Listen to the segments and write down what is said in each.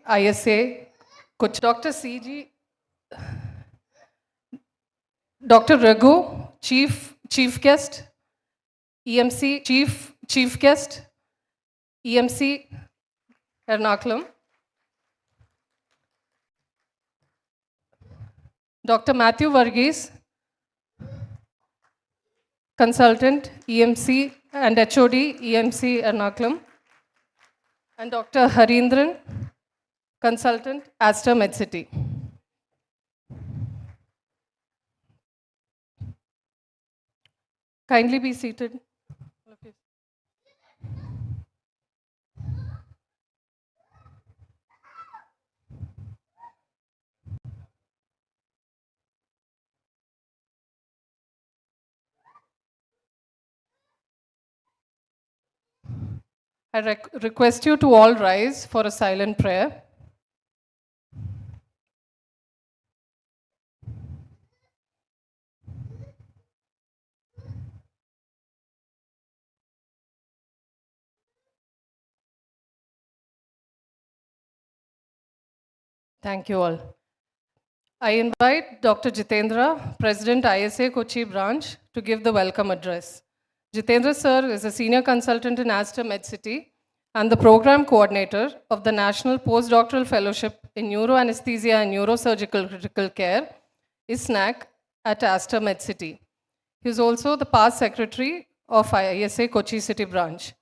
ISA, Dr. CG, Dr. Raghu, Chief Guest, EMC, Chief Guest, EMC, Ernakulam, Dr. Mathew Varghese, Consultant, EMC and HOD, EMC Ernakulam, and Dr. Harindran, Consultant, Aster MedCity. Kindly be seated. I request you to all rise for a silent prayer. Thank you all. I invite Dr. Jitendra, President ISA Kochi branch, to give the welcome address. Jitendra sir is a senior consultant in Aster MedCity and the program coordinator of the National Postdoctoral Fellowship in Neuroanesthesia and Neurosurgical Critical Care, ISNAC, at Aster MedCity. He is also the past secretary of ISA Kochi City branch.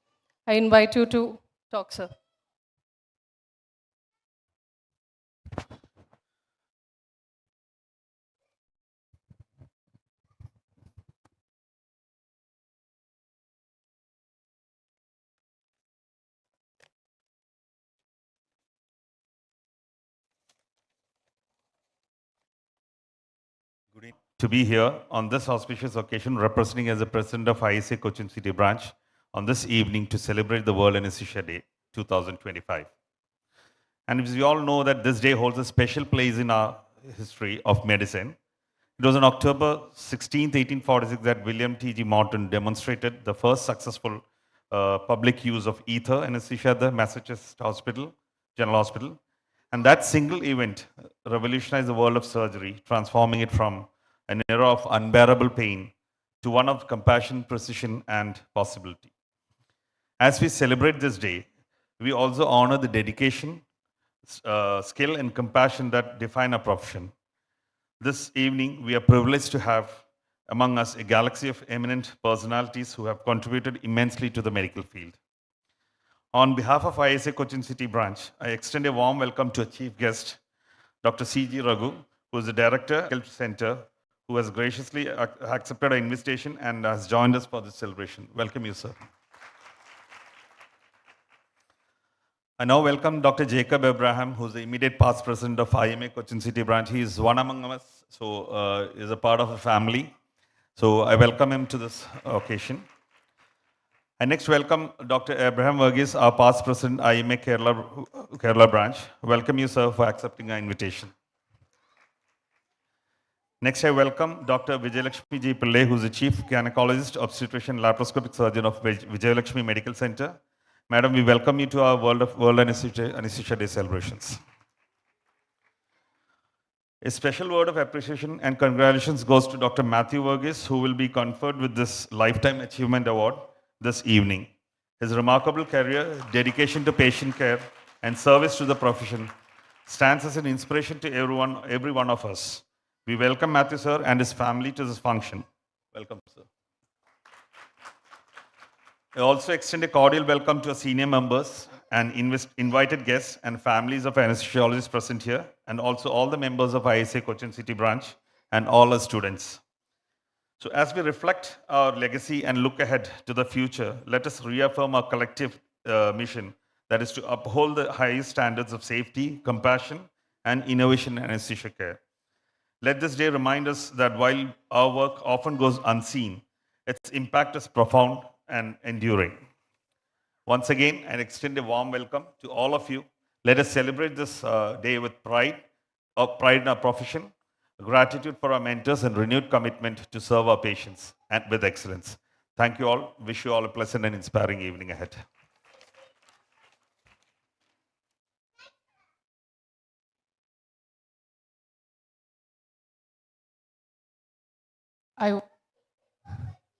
I invite you to talk, sir. Good evening. To be here on this auspicious occasion, representing as the president of ISA Cochin City branch on this evening to celebrate the World Anesthesia Day 2025. And as we all know that this day holds a special place in our history of medicine. It was on October 16, 1846 that William T.G. Morton demonstrated the first successful public use of ether anesthesia at the Massachusetts General Hospital. And that single event revolutionized the world of surgery, transforming it from an era of unbearable pain to one of compassion, precision, and possibility. As we celebrate this day, we also honor the dedication, skill, and compassion that define our profession. This evening, we are privileged to have among us a galaxy of eminent personalities who have contributed immensely to the medical field. On behalf of ISA Cochin City branch, I extend a warm welcome to a chief guest, Dr. C.G. Raghu, who is the director of the Health Center, who has graciously accepted our invitation and has joined us for this celebration. Welcome you, sir. I now welcome Dr. Jacob Abraham, who is the immediate past president of IMA Cochin City branch. He is one among us, so is a part of a family. So I welcome him to this occasion. I next welcome Dr. Abraham Varghese, our past president, IMA Kerala branch. Welcome you, sir, for accepting our invitation. Next, I welcome Dr. Vijayalakshmi G. Pillai, who is the chief gynecologist, obstetrician, laparoscopic surgeon of Vijayalakshmi Medical Center. Madam, we welcome you to our World Anesthesia Day celebrations. A special word of appreciation and congratulations goes to Dr. Mathew Varghese, who will be conferred with this Lifetime Achievement Award this evening. His remarkable career, dedication to patient care, and service to the profession stands as an inspiration to every one of us. We welcome Mathew, sir, and his family to this function. Welcome, sir. I also extend a cordial welcome to our senior members and invited guests and families of anesthesiologists present here, and also all the members of ISA Cochin City branch and all our students. So as we reflect our legacy and look ahead to the future, let us reaffirm our collective mission, that is to uphold the highest standards of safety, compassion, and innovation in anesthesia care. Let this day remind us that while our work often goes unseen, its impact is profound and enduring. Once again, I extend a warm welcome to all of you. Let us celebrate this day with pride in our profession, gratitude for our mentors, and renewed commitment to serve our patients and with excellence. Thank you all. Wish you all a pleasant and inspiring evening ahead. I,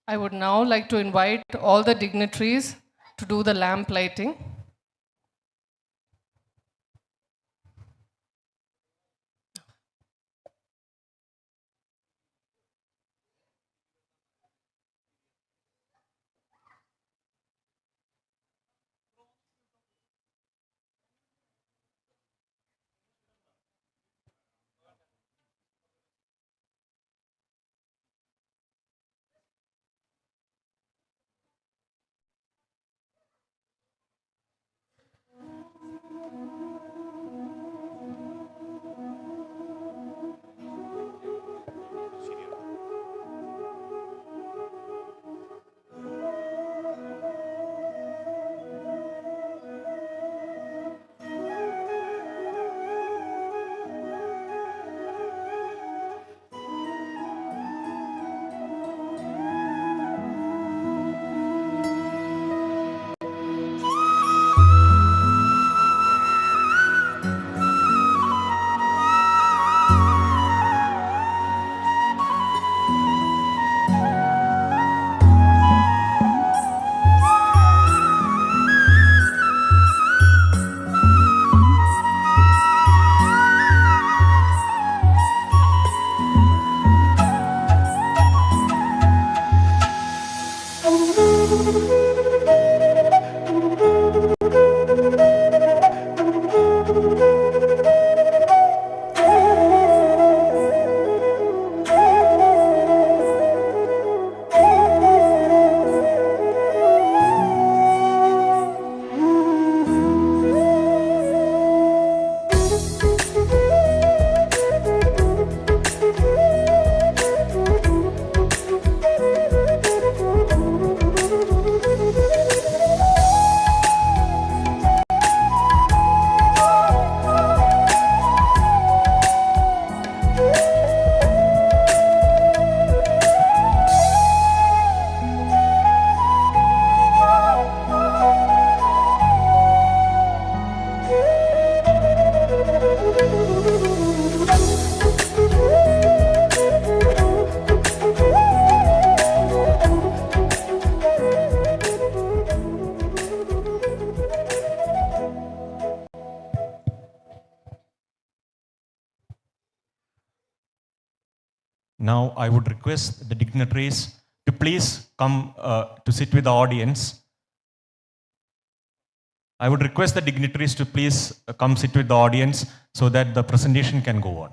I would now like to invite all the dignitaries to do the lamp lighting. Now, I would request the dignitaries to please come to sit with the audience. I would request the dignitaries to please come sit with the audience so that the presentation can go on.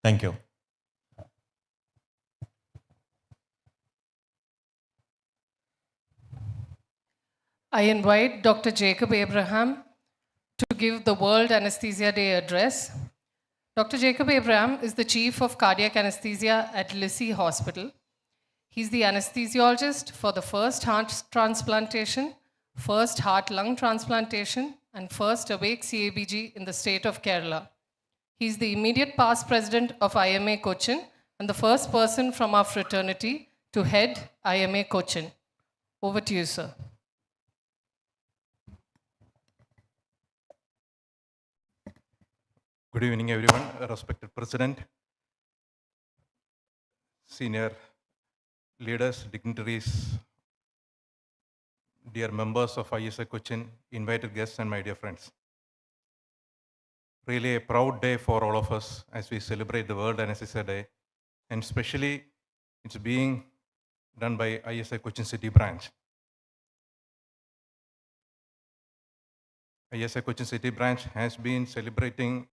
Thank you. I invite Dr. Jacob Abraham to give the World Anesthesia Day address. Dr. Jacob Abraham is the Chief of Cardiac Anesthesia at Lissy Hospital. He's the anesthesiologist for the first heart transplantation, first heart-lung transplantation, and first awake CABG in the state of Kerala. He's the immediate past president of IMA Cochin and the first person from our fraternity to head IMA Cochin. Over to you, sir. Good evening, everyone. Respected President, senior leaders, dignitaries, dear members of ISA Cochin, invited guests, and my dear friends. Really a proud day for all of us as we celebrate the World Anesthesia Day, and especially it's being done by ISA Cochin City branch. ISA Cochin City branch has been celebrating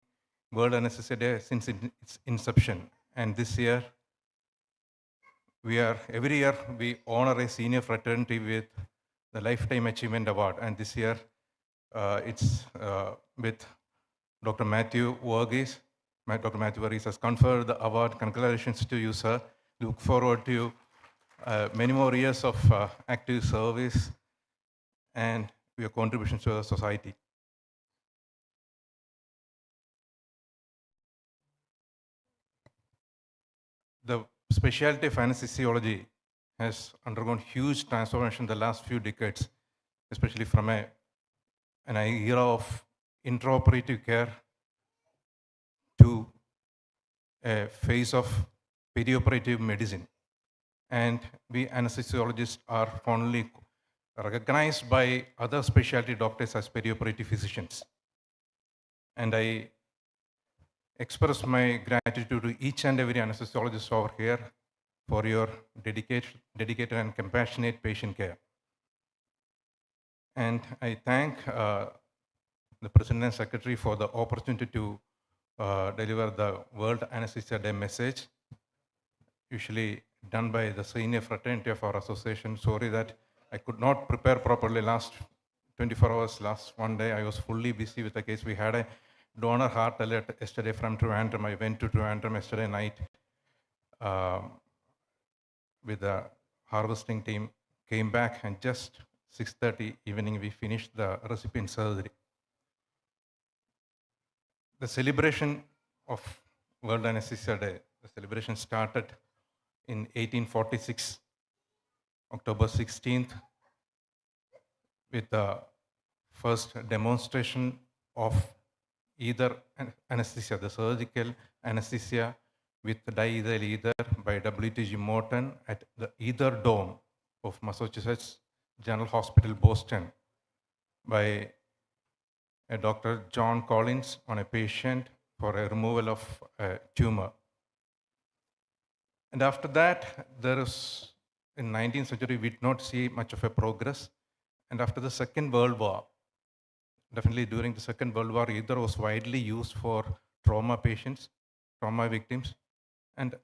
World Anesthesia Day since its inception, and this year every year we honor a senior fraternity with the Lifetime Achievement Award, and this year it's with Dr. Mathew Varghese. Dr. Mathew Varghese has conferred the award. Congratulations to you, sir. Look forward to many more years of active service and your contributions to the society. The specialty of anesthesiology has undergone huge transformation in the last few decades, especially from an era of intraoperative care to a phase of perioperative medicine. And we anesthesiologists are fondly recognized by other specialty doctors as perioperative physicians. And I express my gratitude to each and every anesthesiologist over here for your dedicated and compassionate patient care. And I thank the President and Secretary for the opportunity to deliver the World Anesthesia Day message, usually done by the senior fraternity of our association. Sorry that I could not prepare properly last 24 hours, last one day. I was fully busy with the case. We had a donor heart alert yesterday from Trivandrum. I went to Trivandrum yesterday night with the harvesting team, came back, and just 6:30 evening we finished the recipient surgery. The celebration of World Anesthesia Day, the celebration started in 1846, October 16th, with the first demonstration of either anesthesia, the surgical anesthesia with diethyl ether by W.T.G. Morton at the Ether Dome of Massachusetts General Hospital, Boston, by a Dr. John Collins on a patient for a removal of a tumor. And after that, in 19th century, we did not see much of a progress. And after the Second World War, definitely during the Second World War, ether was widely used for trauma patients, trauma victims. And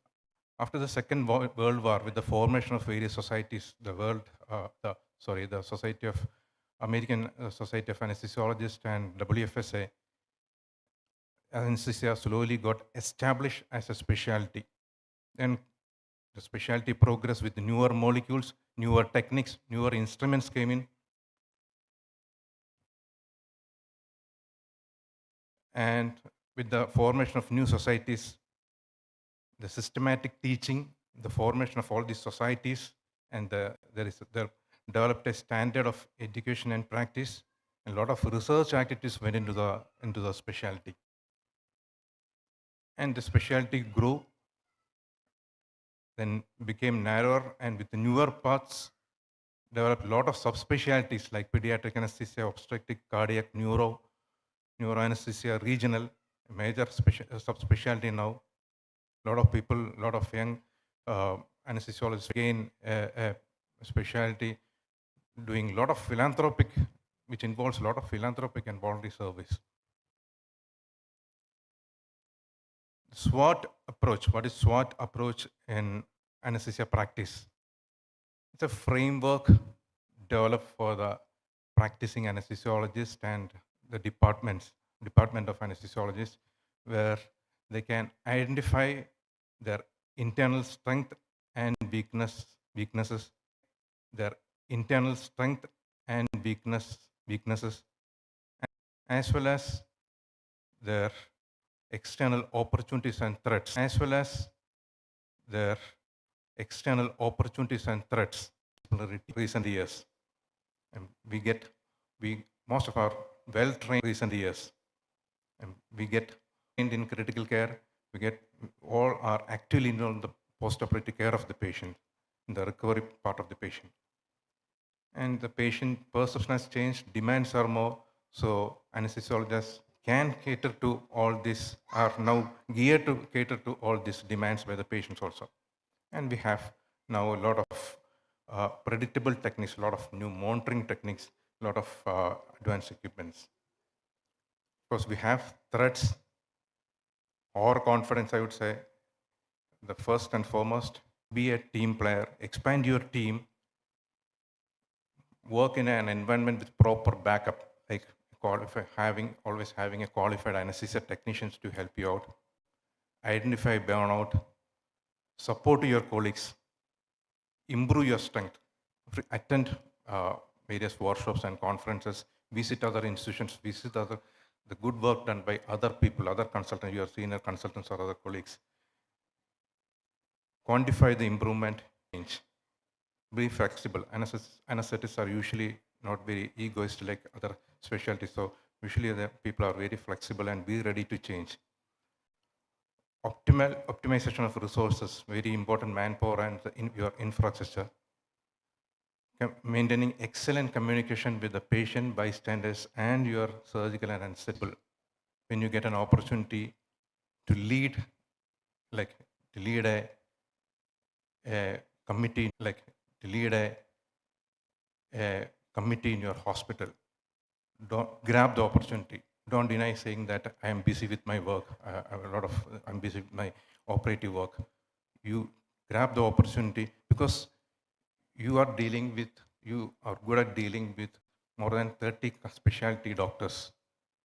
after the Second World War, with the formation of various societies, the Society of American Society of Anesthesiologists and WFSA, anesthesia slowly got established as a specialty. Then the specialty progressed with newer molecules, newer techniques, newer instruments came in. And with the formation of new societies, the systematic teaching, the formation of all these societies, and there developed a standard of education and practice. A lot of research activities went into the specialty. And the specialty grew, then became narrower, and with the newer paths, developed a lot of subspecialties like pediatric anesthesia, obstetric, cardiac, neuroanesthesia, regional, major subspecialty now. A lot of people, a lot of young anesthesiologists gain a specialty, doing a lot of philanthropic, which involves a lot of philanthropic and voluntary service. SWOT approach. What is SWOT approach in anesthesia practice? It's a framework developed for the practicing anesthesiologist and the department of anesthesiologists, where they can identify their internal strength and weaknesses, their internal strength and weaknesses, as well as their external opportunities and threats, recent years. And most of our well-trained recent years, and we get trained in critical care, all are actively involved in the post-operative care of the patient, in the recovery part of the patient. And the patient perception has changed, demands are more, so anesthesiologists can cater to all this, are now geared to cater to all these demands by the patients also. And we have now a lot of predictable techniques, a lot of new monitoring techniques, a lot of advanced equipments. Of course, we have threats or confidence, I would say. The first and foremost, be a team player, expand your team, work in an environment with proper backup, like always having a qualified anesthesia technicians to help you out, identify burnout, support your colleagues, improve your strength, attend various workshops and conferences, visit other institutions, visit the good work done by other people, other consultants, your senior consultants or other colleagues. Quantify the improvement, change. Be flexible. Anesthetists are usually not very egoistic like other specialties. So usually the people are very flexible and be ready to change. optimization of resources, very important manpower and your infrastructure. Maintaining excellent communication with the patient, bystanders, and your surgical and anesthetical. When you get an opportunity to lead, a committee, a committee in your hospital, don't grab the opportunity. Don't deny saying that I am busy with my work. I'm busy with my operative work. You grab the opportunity because you are good at dealing with more than 30 specialty doctors.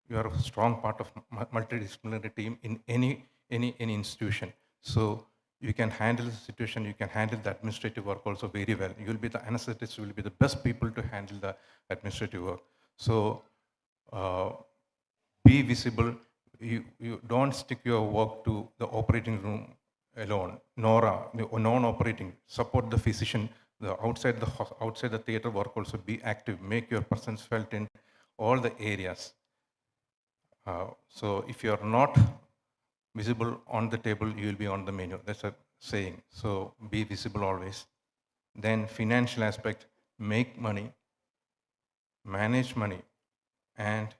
You are a strong part of multidisciplinary team in any institution. So you can handle the situation, you can handle the administrative work also very well. You'll be the anesthetists, will be the best people to handle the administrative work. So be visible. You don't stick your work to the operating room alone, nor non-operating. Support the physician. Outside the theater work also be active. Make your presence felt in all the areas. So if you are not visible on the table, you will be on the menu. That's a saying. So be visible always. Then financial aspect, make money, manage money, and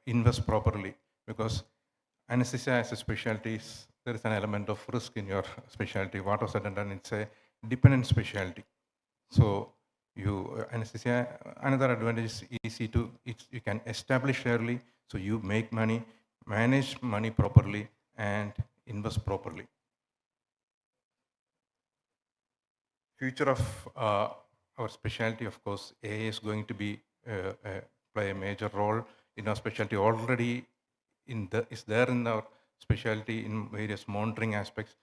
invest properly, because anesthesia as a specialty, there is an element of risk in your specialty. What was said and done, it's a dependent specialty. So anesthesia, another advantage is easy you can establish early, so you make money, manage money properly, and invest properly. Future of our specialty, of course, AA is going to be play a major role in our specialty. Already is there in our specialty in various monitoring aspects,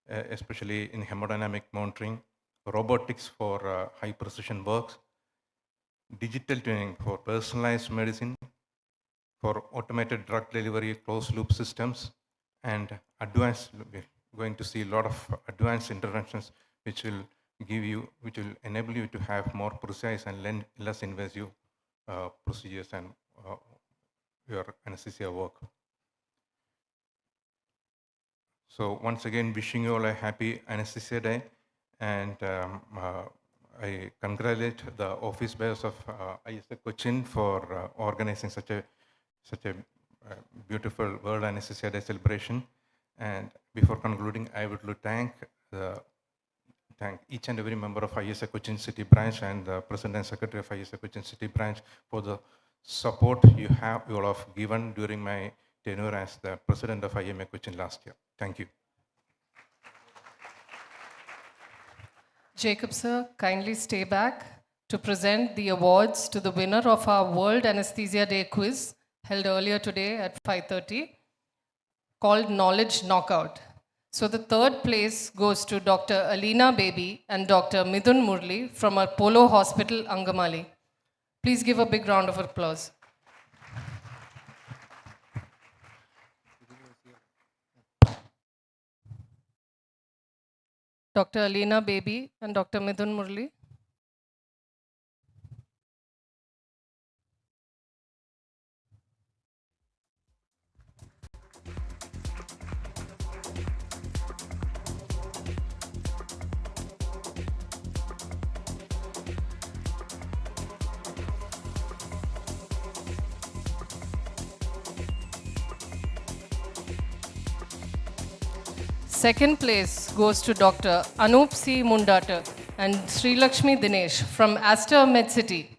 especially in hemodynamic monitoring, robotics for high precision works, digital twinning for personalized medicine, for automated drug delivery, closed loop systems, and we're going to see a lot of advanced interventions which will enable you to have more precise and less invasive procedures and your anesthesia work. So once again, wishing you all a happy Anesthesia Day, and I congratulate the office bearers of ISA Cochin for organizing such a beautiful World Anesthesia Day celebration. And before concluding, I would like to thank each and every member of ISA Cochin City Branch and the President and Secretary of ISA Cochin City Branch for the support you all have given during my tenure as the President of IMA Cochin last year. Thank you. Jacob sir, kindly stay back to present the awards to the winner of our World Anesthesia Day quiz held earlier today at 5:30, called Knowledge Knockout. So the third place goes to Dr. Alina Baby and Dr. Midun Murli from Apollo Hospital, Angamali. Please give a big round of applause. Dr. Alina Baby and Dr. Midun Murli. Second place goes to Dr. Anup C. Mundata and Sri Lakshmi Dinesh from Aster MedCity.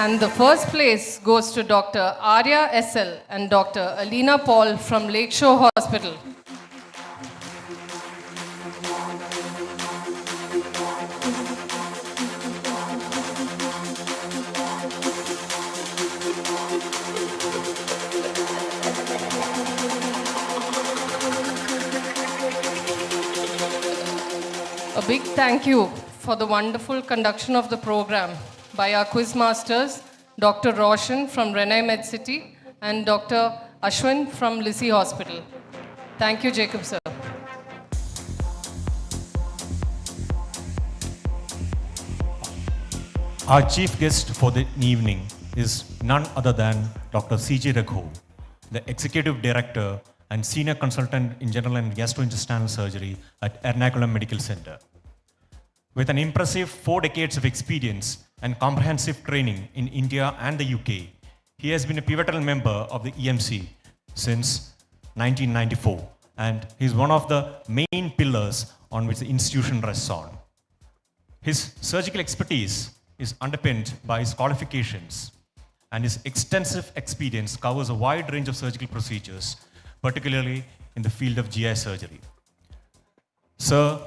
And the first place goes to Dr. Arya SL and Dr. Alina Paul from Lakeshore Hospital. A big thank you for the wonderful conduction of the program by our quiz masters, Dr. Roshan from Renai Med City and Dr. Ashwin from Lissy Hospital. Thank you, Jacob sir. Our chief guest for the evening is none other than Dr. C.J. Raghu, the Executive Director and Senior Consultant in General and Gastrointestinal Surgery at Ernakulam Medical Center. With an impressive 4 decades of experience and comprehensive training in India and the UK, he has been a pivotal member of the EMC since 1994, and he is one of the main pillars on which the institution rests on. His surgical expertise is underpinned by his qualifications, and his extensive experience covers a wide range of surgical procedures, particularly in the field of GI surgery. Sir,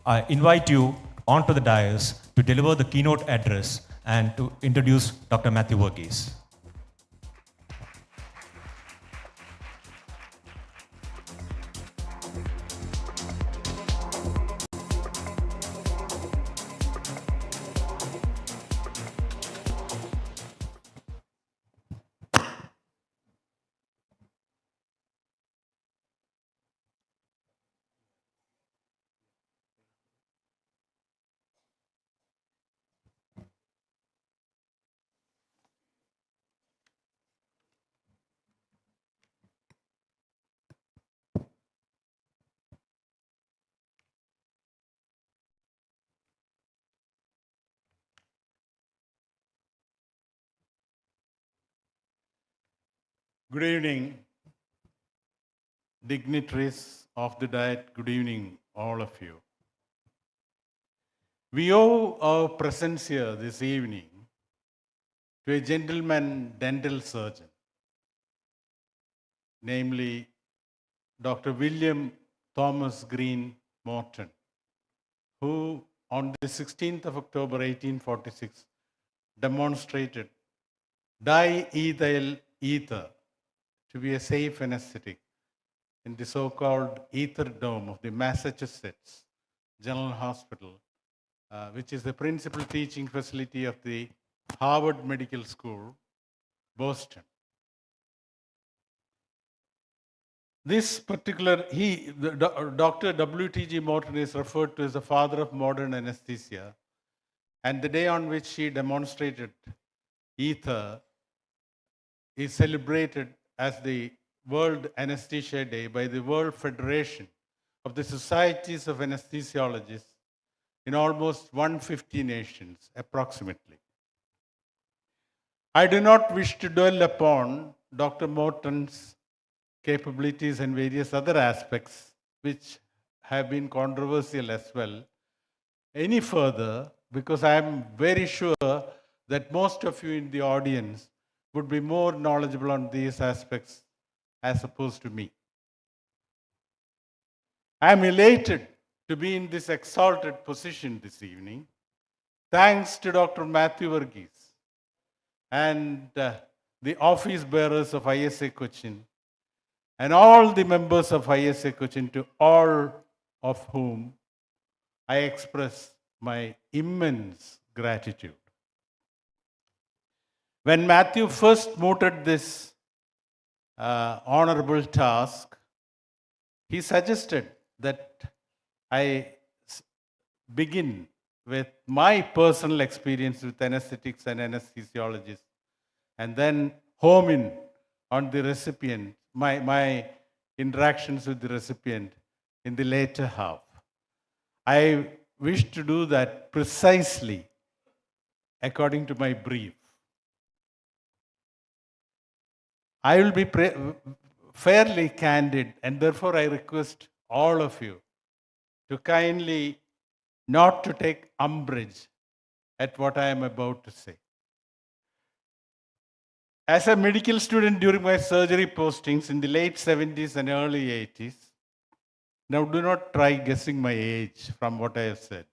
I invite you onto the dais to deliver the keynote address and to introduce Dr. Mathew Varghese. Good evening, dignitaries of the Diet. Good evening, all of you. We owe our presence here this evening to a gentleman dental surgeon, namely Dr. William Thomas Green Morton, who on the 16th of October 1846 demonstrated diethyl ether to be a safe anesthetic in the so-called ether dome of the Massachusetts General Hospital, which is the principal teaching facility of the Harvard Medical School, Boston. This particular, Dr. W.T.G. Morton is referred to as the father of modern anesthesia, and the day on which he demonstrated ether is celebrated as the World Anesthesia Day by the World Federation of the Societies of Anesthesiologists in almost 150 nations, approximately. I do not wish to dwell upon Dr. Morton's capabilities and various other aspects, which have been controversial as well, any further, because I am very sure that most of you in the audience would be more knowledgeable on these aspects as opposed to me. I am elated to be in this exalted position this evening, thanks to Dr. Mathew Varghese and the office bearers of ISA Cochin and all the members of ISA Cochin, to all of whom I express my immense gratitude. When Mathew first mooted this honorable task, he suggested that I begin with my personal experience with anesthetics and anesthesiologists, and then home in on the recipient, my interactions with the recipient in the later half. I wish to do that precisely according to my brief. I will be fairly candid, and therefore I request all of you to kindly not to take umbrage at what I am about to say. As a medical student during my surgery postings in the late 70s and early 80s, now do not try guessing my age from what I have said.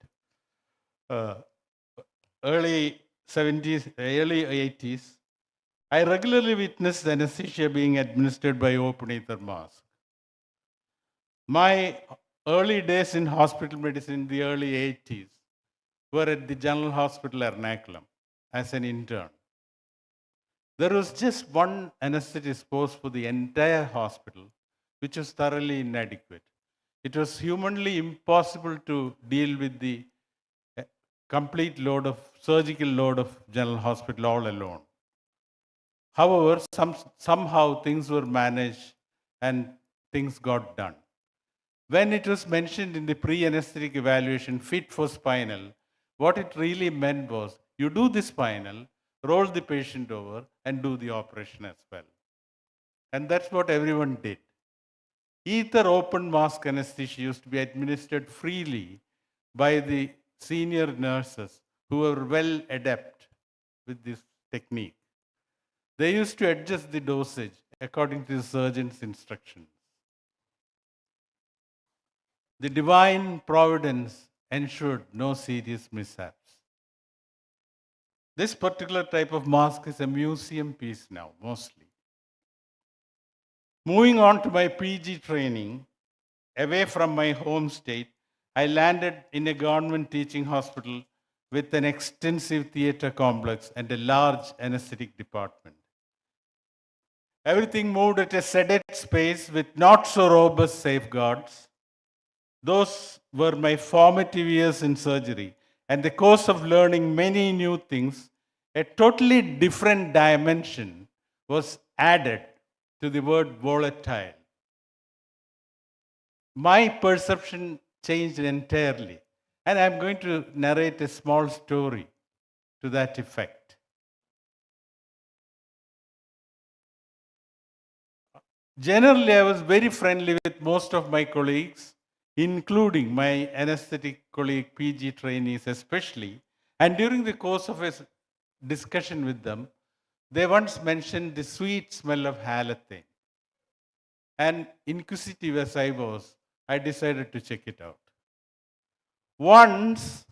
Early 70s, early 80s, I regularly witnessed anesthesia being administered by open ether mask. My early days in hospital medicine in the early 80s were at the General Hospital Ernakulam as an intern. There was just one anesthetist post for the entire hospital, which was thoroughly inadequate. It was humanly impossible to deal with the complete load of surgical load of General Hospital all alone. However, somehow things were managed and things got done. When it was mentioned in the pre-anesthetic evaluation, fit for spinal, what it really meant was you do the spinal, roll the patient over, and do the operation as well. And that's what everyone did. Ether open mask anesthesia used to be administered freely by the senior nurses who were well adept with this technique. They used to adjust the dosage according to the surgeon's instructions. The divine providence ensured no serious mishaps. This particular type of mask is a museum piece now, mostly. Moving on to my PG training, away from my home state, I landed in a government teaching hospital with an extensive theatre complex and a large anesthetic department. Everything moved at a sedate pace with not so robust safeguards. Those were my formative years in surgery, and the course of learning many new things, a totally different dimension was added to the word volatile. My perception changed entirely, and I'm going to narrate a small story to that effect. Generally, I was very friendly with most of my colleagues, including my anesthetic colleague, PG trainees especially. And during the course of a discussion with them, they once mentioned the sweet smell of halothane. And inquisitive as I was, I decided to check it out. Once,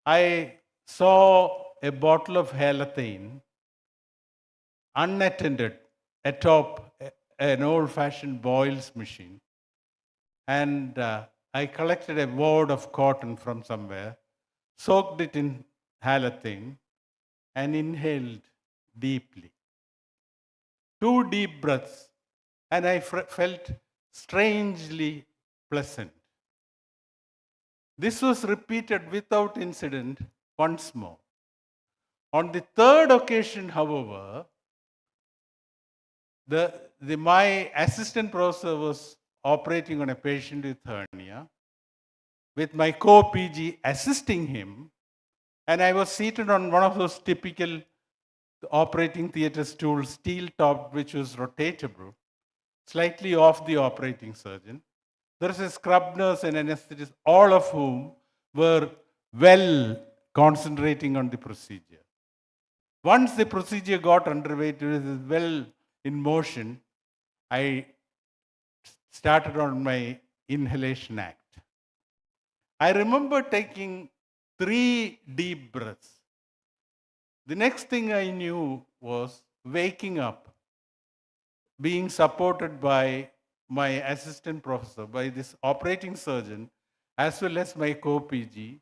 I saw a bottle of halothane unattended atop an old-fashioned boils machine. And I collected a wad of cotton from somewhere, soaked it in halothane, and inhaled deeply. 2 deep breaths, and I felt strangely pleasant. This was repeated without incident once more. On the third occasion, however, my assistant professor was operating on a patient with hernia, with my co-PG assisting him, and I was seated on one of those typical operating theater stools, steel-topped, which was rotatable, slightly off the operating surgeon. There is a scrub nurse and anesthetist, all of whom were well concentrating on the procedure. Once the procedure got underway, it was well in motion, I started on my inhalation act. I remember taking 3 deep breaths. The next thing I knew was waking up, being supported by my assistant professor, by this operating surgeon, as well as my co-PG,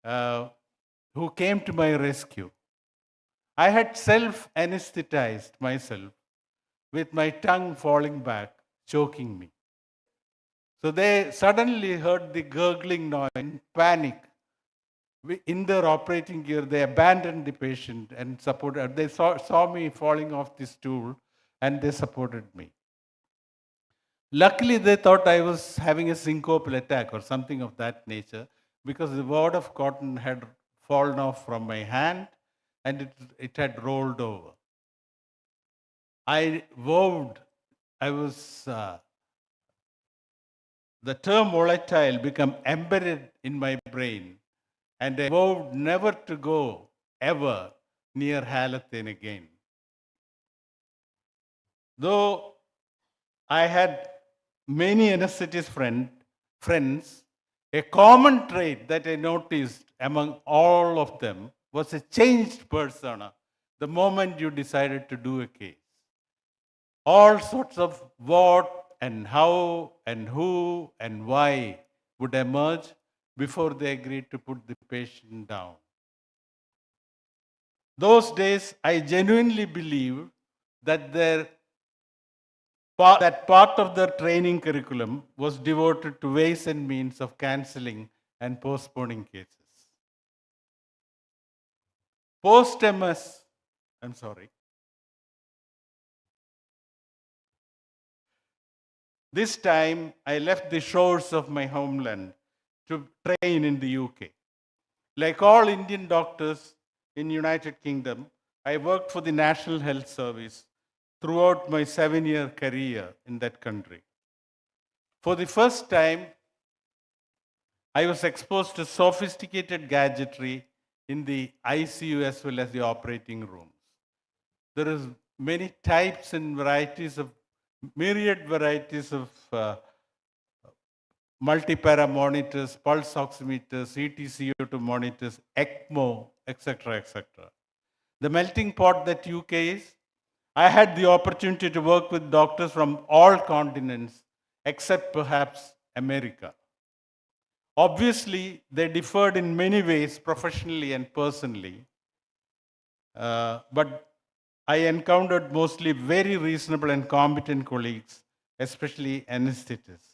who came to my rescue. I had self-anesthetized myself with my tongue falling back, choking me. So they suddenly heard the gurgling noise and panic. In their operating gear, they abandoned the patient and supported. They saw me falling off the stool and they supported me. Luckily, they thought I was having a syncopal attack or something of that nature because the wad of cotton had fallen off from my hand and it had rolled over. The term volatile became embedded in my brain, and I vowed never to go ever near halothane again. Though I had many anesthetist friends, a common trait that I noticed among all of them was a changed persona the moment you decided to do a case. All sorts of what and how and who and why would emerge before they agreed to put the patient down. Those days, I genuinely believed that that part of the training curriculum was devoted to ways and means of cancelling and postponing cases. Post-MS, I'm sorry. This time, I left the shores of my homeland to train in the UK. Like all Indian doctors in United Kingdom, I worked for the National Health Service throughout my 7-year career in that country. For the first time, I was exposed to sophisticated gadgetry in the ICU as well as the operating rooms. There is many types and varieties of, myriad varieties of multi-para monitors, pulse oximeters, ETCO2 monitors, ECMO, etc., etc. The melting pot that UK is, I had the opportunity to work with doctors from all continents, except perhaps America. Obviously, they differed in many ways, professionally and personally, but I encountered mostly very reasonable and competent colleagues, especially anesthetists.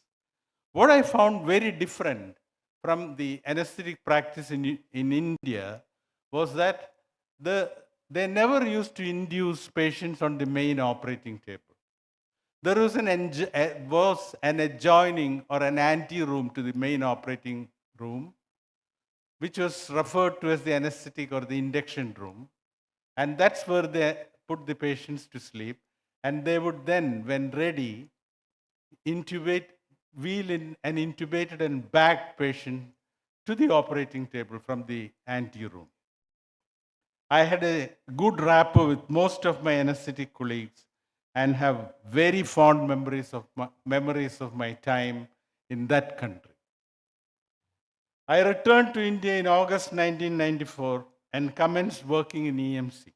What I found very different from the anesthetic practice in India was that they never used to induce patients on the main operating table. There was an adjoining or an ante-room to the main operating room, which was referred to as the anesthetic or the induction room. And that's where they put the patients to sleep. And they would then, when ready, wheel in an intubated and bagged patient to the operating table from the ante-room. I had a good rapport with most of my anesthetic colleagues and have very fond memories of my time in that country. I returned to India in August 1994 and commenced working in EMC,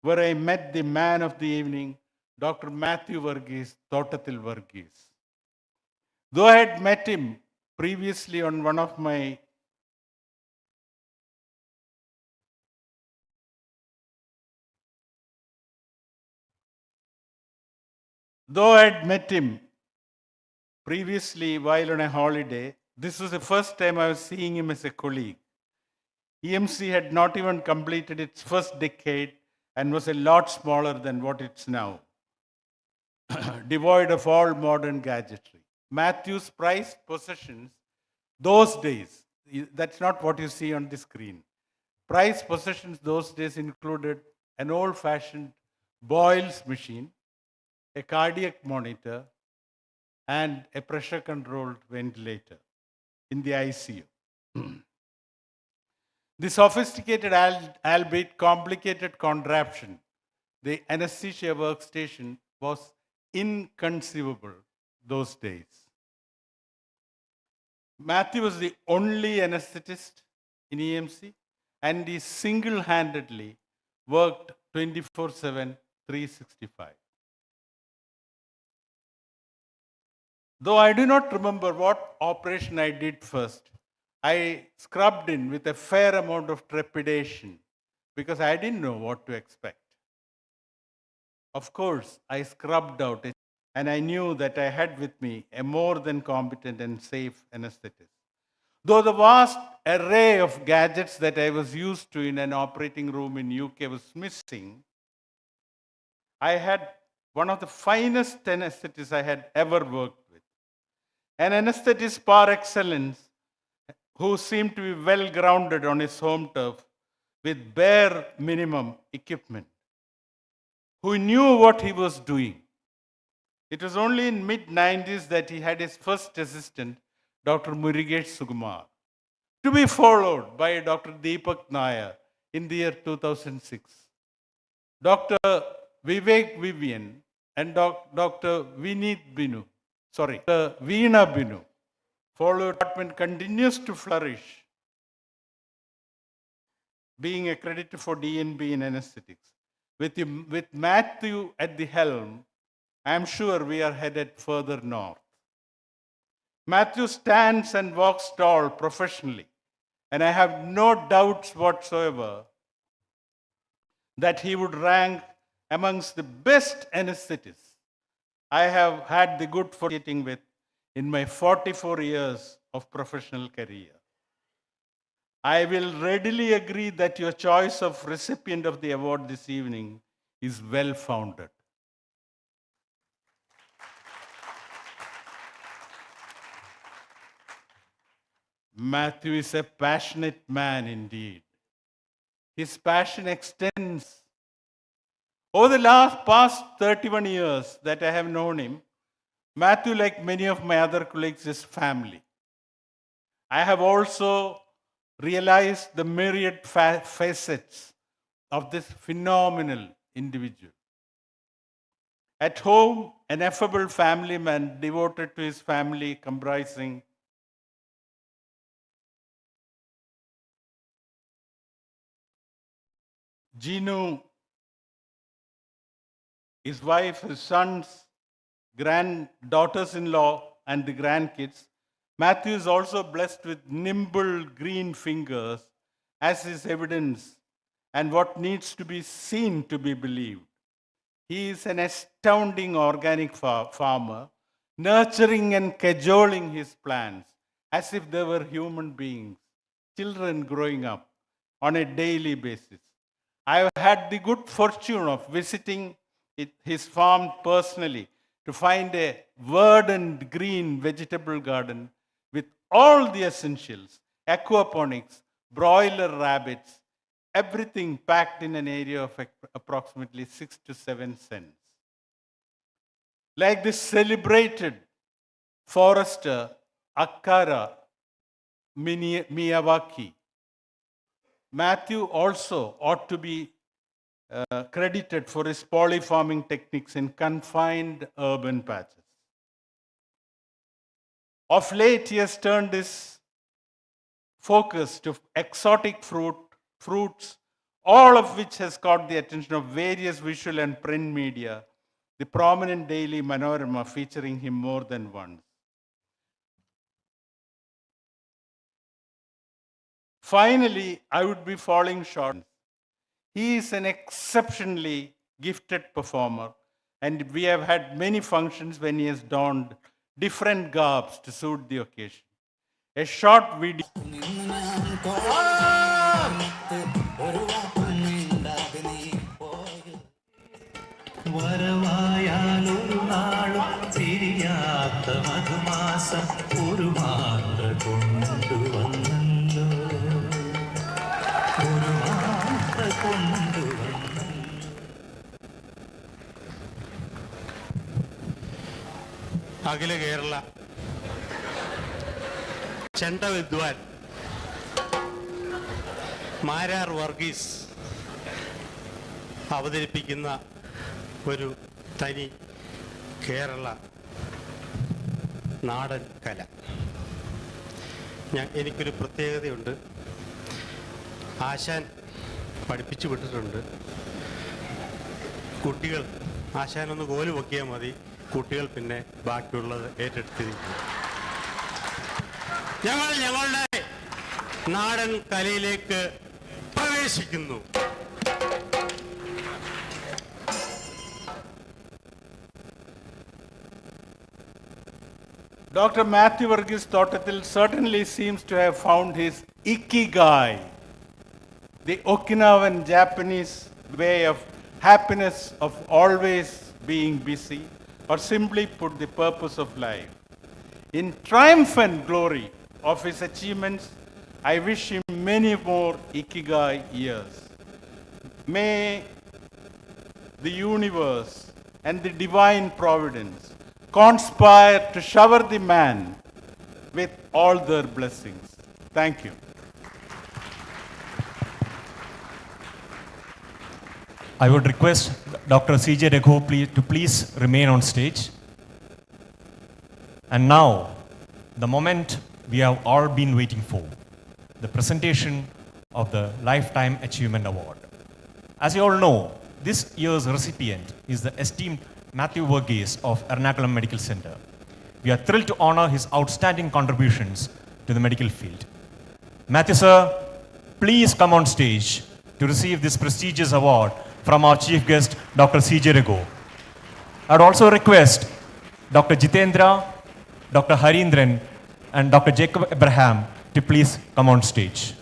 where I met the man of the evening, Dr. Mathew Varghese, Thottathil Varghese. Though I had met him previously on one of my while on a holiday, this was the first time I was seeing him as a colleague. EMC had not even completed its first decade and was a lot smaller than what it's now, devoid of all modern gadgetry. Mathew's prized possessions those days, that's not what you see on the screen. Prized possessions those days included an old-fashioned Boyle's machine, a cardiac monitor, and a pressure-controlled ventilator in the ICU. The sophisticated, albeit complicated contraption, the anesthesia workstation, was inconceivable those days. Mathew was the only anesthetist in EMC, and he single-handedly worked 24/7, 365. Though I do not remember what operation I did first, I scrubbed in with a fair amount of trepidation because I didn't know what to expect. Of course, I scrubbed out it, and I knew that I had with me a more than competent and safe anesthetist. Though the vast array of gadgets that I was used to in an operating room in UK was missing, I had one of the finest anesthetists I had ever worked with. An anesthetist par excellence who seemed to be well grounded on his home turf with bare minimum equipment, who knew what he was doing. It was only in mid-90s that he had his first assistant, Dr. Varghese Sukumar, to be followed by Dr. Deepak Nair in the year 2006. Dr. Vivek Vivian and Dr. Veena Binu followed. Department continues to flourish, being accredited for DNB in anesthetics. With Mathew at the helm, I am sure we are headed further north. Mathew stands and walks tall professionally, and I have no doubts whatsoever that he would rank amongst the best anesthetists I have had the good fortune with in my 44 years of professional career. I will readily agree that your choice of recipient of the award this evening is well-founded. Mathew is a passionate man indeed. His passion extends. Over the past 31 years that I have known him, Mathew, like many of my other colleagues, is family. I have also realized the myriad facets of this phenomenal individual. At home, an affable family man devoted to his family, comprising Ginu, his wife, his sons, granddaughters-in-law, and the grandkids. Mathew is also blessed with nimble green fingers, as is evidence, and what needs to be seen to be believed. He is an astounding organic farmer, nurturing and cajoling his plants as if they were human beings, children growing up on a daily basis. I have had the good fortune of visiting his farm personally to find a verdant green vegetable garden with all the essentials, aquaponics, broiler rabbits, everything packed in an area of approximately 6 to 7 cents. Like this celebrated forester Akara Miyawaki, Mathew also ought to be credited for his polyfarming techniques in confined urban patches. Of late, he has turned his focus to exotic fruits, all of which has caught the attention of various visual and print media, the prominent daily Manorama featuring him more than once. Finally, I would be falling short. He is an exceptionally gifted performer, and we have had many functions when he has donned different garbs to suit the occasion. A short video. വരവായാലൊരു നാളും തിരിയാത്ത മധുമാസം ഒരു മാത്ര കൊണ്ടുവന്നല്ലോ ഒരു മാത്ര കൊണ്ടുവന്നല്ലോ. അഖില കേരള ചെണ്ട വിദ്വാൻ മാരാർ വർഗീസ് അവതരിപ്പിക്കുന്ന ഒരു തനി കേരള നാടൻ കല. എനിക്കൊരു പ്രത്യേകതയുണ്ട്. ആശാൻ പഠിപ്പിച്ചു വിട്ടിട്ടുണ്ട്. കുട്ടികൾ ആശാനൊന്ന് കോല് പൊക്കിയാൽ മതി, കുട്ടികൾ പിന്നെ ബാക്കിയുള്ളത് ഏറ്റെടുത്തിരിക്കും. ഞങ്ങളുടെ നാടൻ കലയിലേക്ക് പ്രവേശിക്കുന്നു. Dr. Mathew Varghese Thottathil certainly seems to have found his ikigai, the Okinawan Japanese way of happiness of always being busy, or simply put, the purpose of life. In triumphant glory of his achievements, I wish him many more ikigai years. May the universe and the divine providence conspire to shower the man with all their blessings. Thank you. I would request Dr. C.J. Raghu to please remain on stage. And now, the moment we have all been waiting for, the presentation of the Lifetime Achievement Award. As you all know, this year's recipient is the esteemed Mathew Varghese of Ernakulam Medical Center. We are thrilled to honor his outstanding contributions to the medical field. Mathew sir, please come on stage to receive this prestigious award from our chief guest, Dr. C.J. Raghu. I would also request Dr. Jitendra, Dr. Harindran, and Dr. Jacob Abraham to please come on stage.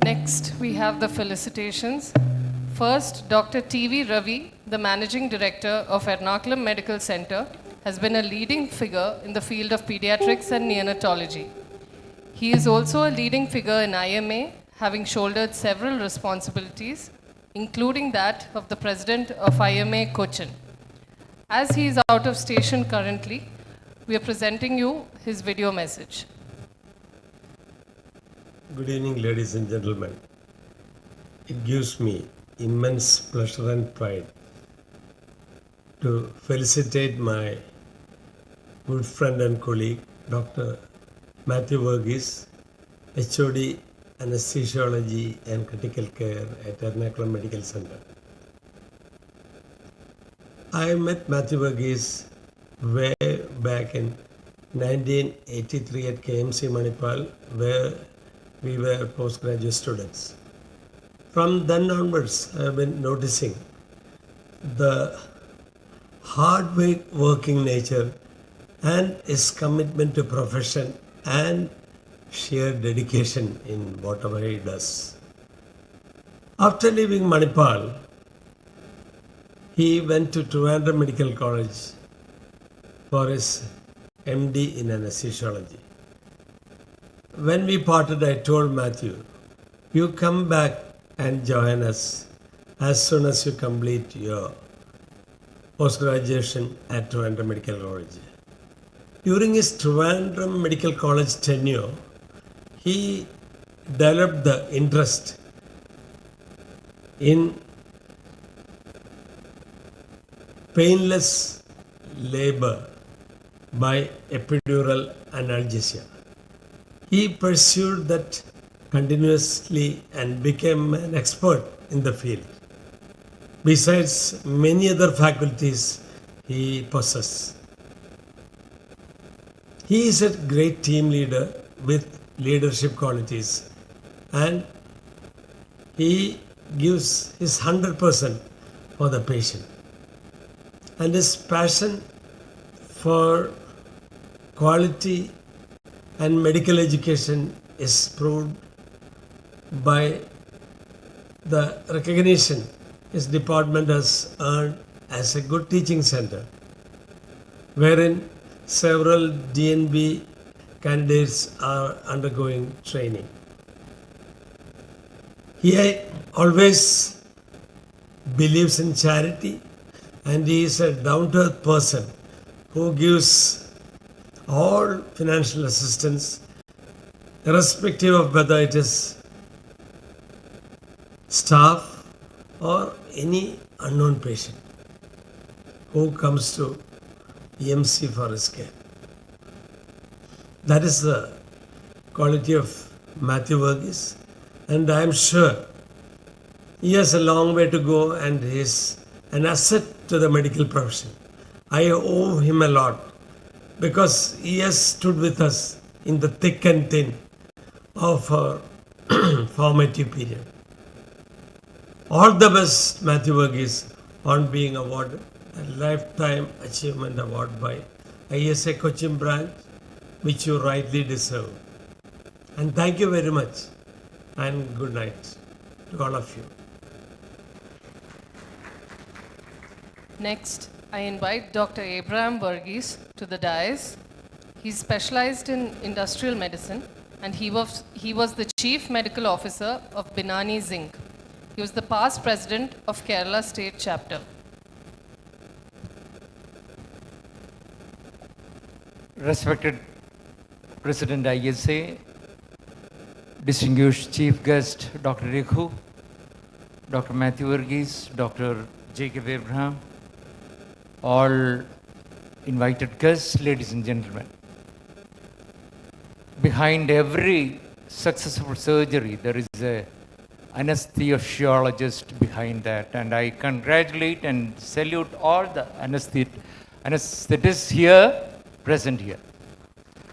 Next, we have the felicitations. First, Dr. T.V. Ravi, the Managing Director of Ernakulam Medical Center, has been a leading figure in the field of pediatrics and neonatology. He is also a leading figure in IMA, having shouldered several responsibilities, including that of the President of IMA Cochin. As he is out of station currently, we are presenting you his video message. Good evening, ladies and gentlemen. It gives me immense pleasure and pride to felicitate my good friend and colleague, Dr. Mathew Varghese, HOD Anesthesiology and Critical Care at Ernakulam Medical Center. I met Mathew Varghese way back in 1983 at KMC Manipal, where we were postgraduate students. From then onwards, I have been noticing the hard working nature and his commitment to profession and sheer dedication in whatever he does. After leaving Manipal, he went to Trivandrum Medical College for his MD in anesthesiology. When we parted, I told Mathew, you come back and join us as soon as you complete your post-graduation at Trivandrum Medical College. During his Trivandrum Medical College tenure, he developed the interest in painless labor by epidural analgesia. He pursued that continuously and became an expert in the field. Besides many other faculties he possesses. He is a great team leader with leadership qualities, and he gives his 100% for the patient. And his passion for quality and medical education is proved by the recognition his department has earned as a good teaching center, wherein several DNB candidates are undergoing training. He always believes in charity, and he is a down-to-earth person who gives all financial assistance, irrespective of whether it is staff or any unknown patient who comes to EMC for his care. That is the quality of Mathew Varghese, and I am sure he has a long way to go and he is an asset to the medical profession. I owe him a lot because he has stood with us in the thick and thin of our formative period. All the best, Mathew Varghese, on being awarded a Lifetime Achievement Award by ISA Cochin branch, which you rightly deserve. And thank you very much, and good night to all of you. Next, I invite Dr. Abraham Varghese to the dais. He's specialized in industrial medicine and he was the Chief Medical Officer of Binani Zinc. He was the past president of Kerala State Chapter. Respected President ISA, distinguished Chief Guest Dr. Rekhu, Dr. Mathew Varghese, Dr. Jacob Abraham, all invited guests, ladies and gentlemen. Behind every successful surgery, there is an anesthesiologist behind that, and I congratulate and salute all the anesthetists here, present here,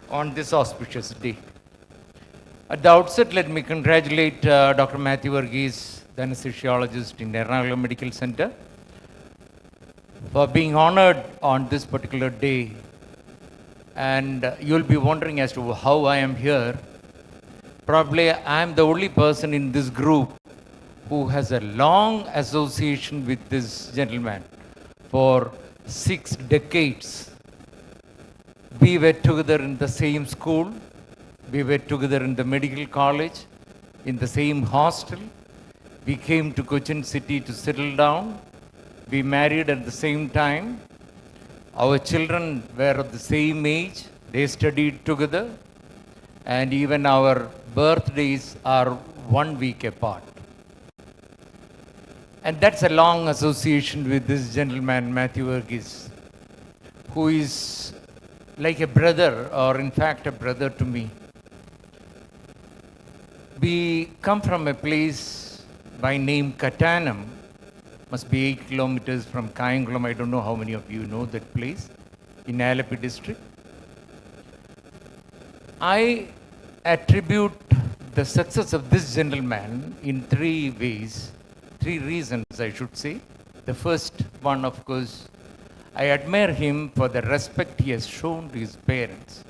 on this auspicious day. At the outset, let me congratulate Dr. Mathew Varghese, the anesthesiologist in Ernakulam Medical Center, for being honored on this particular day. And you'll be wondering as to how I am here. Probably I am the only person in this group who has a long association with this gentleman for 6 decades. We were together in the same school. We were together in the medical college, in the same hostel. We came to Cochin City to settle down. We married at the same time. Our children were of the same age. They studied together. And even our birthdays are 1 week apart. And that's a long association with this gentleman, Mathew Varghese, who is like a brother, or in fact a brother to me. We come from a place by name Katanam, must be 8 kilometers from Kayangulam. I don't know how many of you know that place, in Alapi district. I attribute the success of this gentleman in 3 ways, 3 reasons I should say. The first one, of course, I admire him for the respect he has shown to his parents.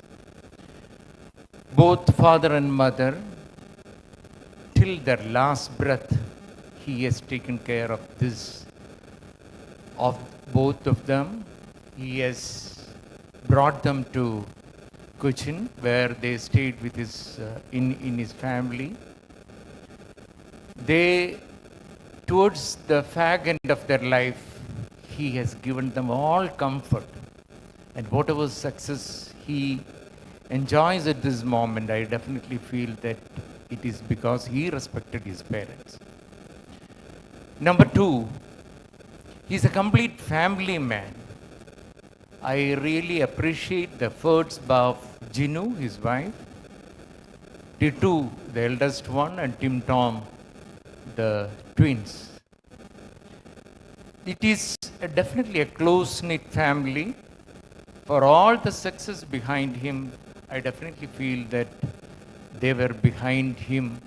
Both father and mother, till their last breath, he has taken care of both of them. He has brought them to Cochin, where they stayed with in his family. They, towards the fag end of their life, he has given them all comfort. And whatever success he enjoys at this moment, I definitely feel that it is because he respected his parents. Number 2, he's a complete family man. I really appreciate the efforts of Jinu, his wife, Titu, the eldest one, and Tim Tom, the twins. It is definitely a close-knit family. For all the success behind him, I definitely feel that they were behind him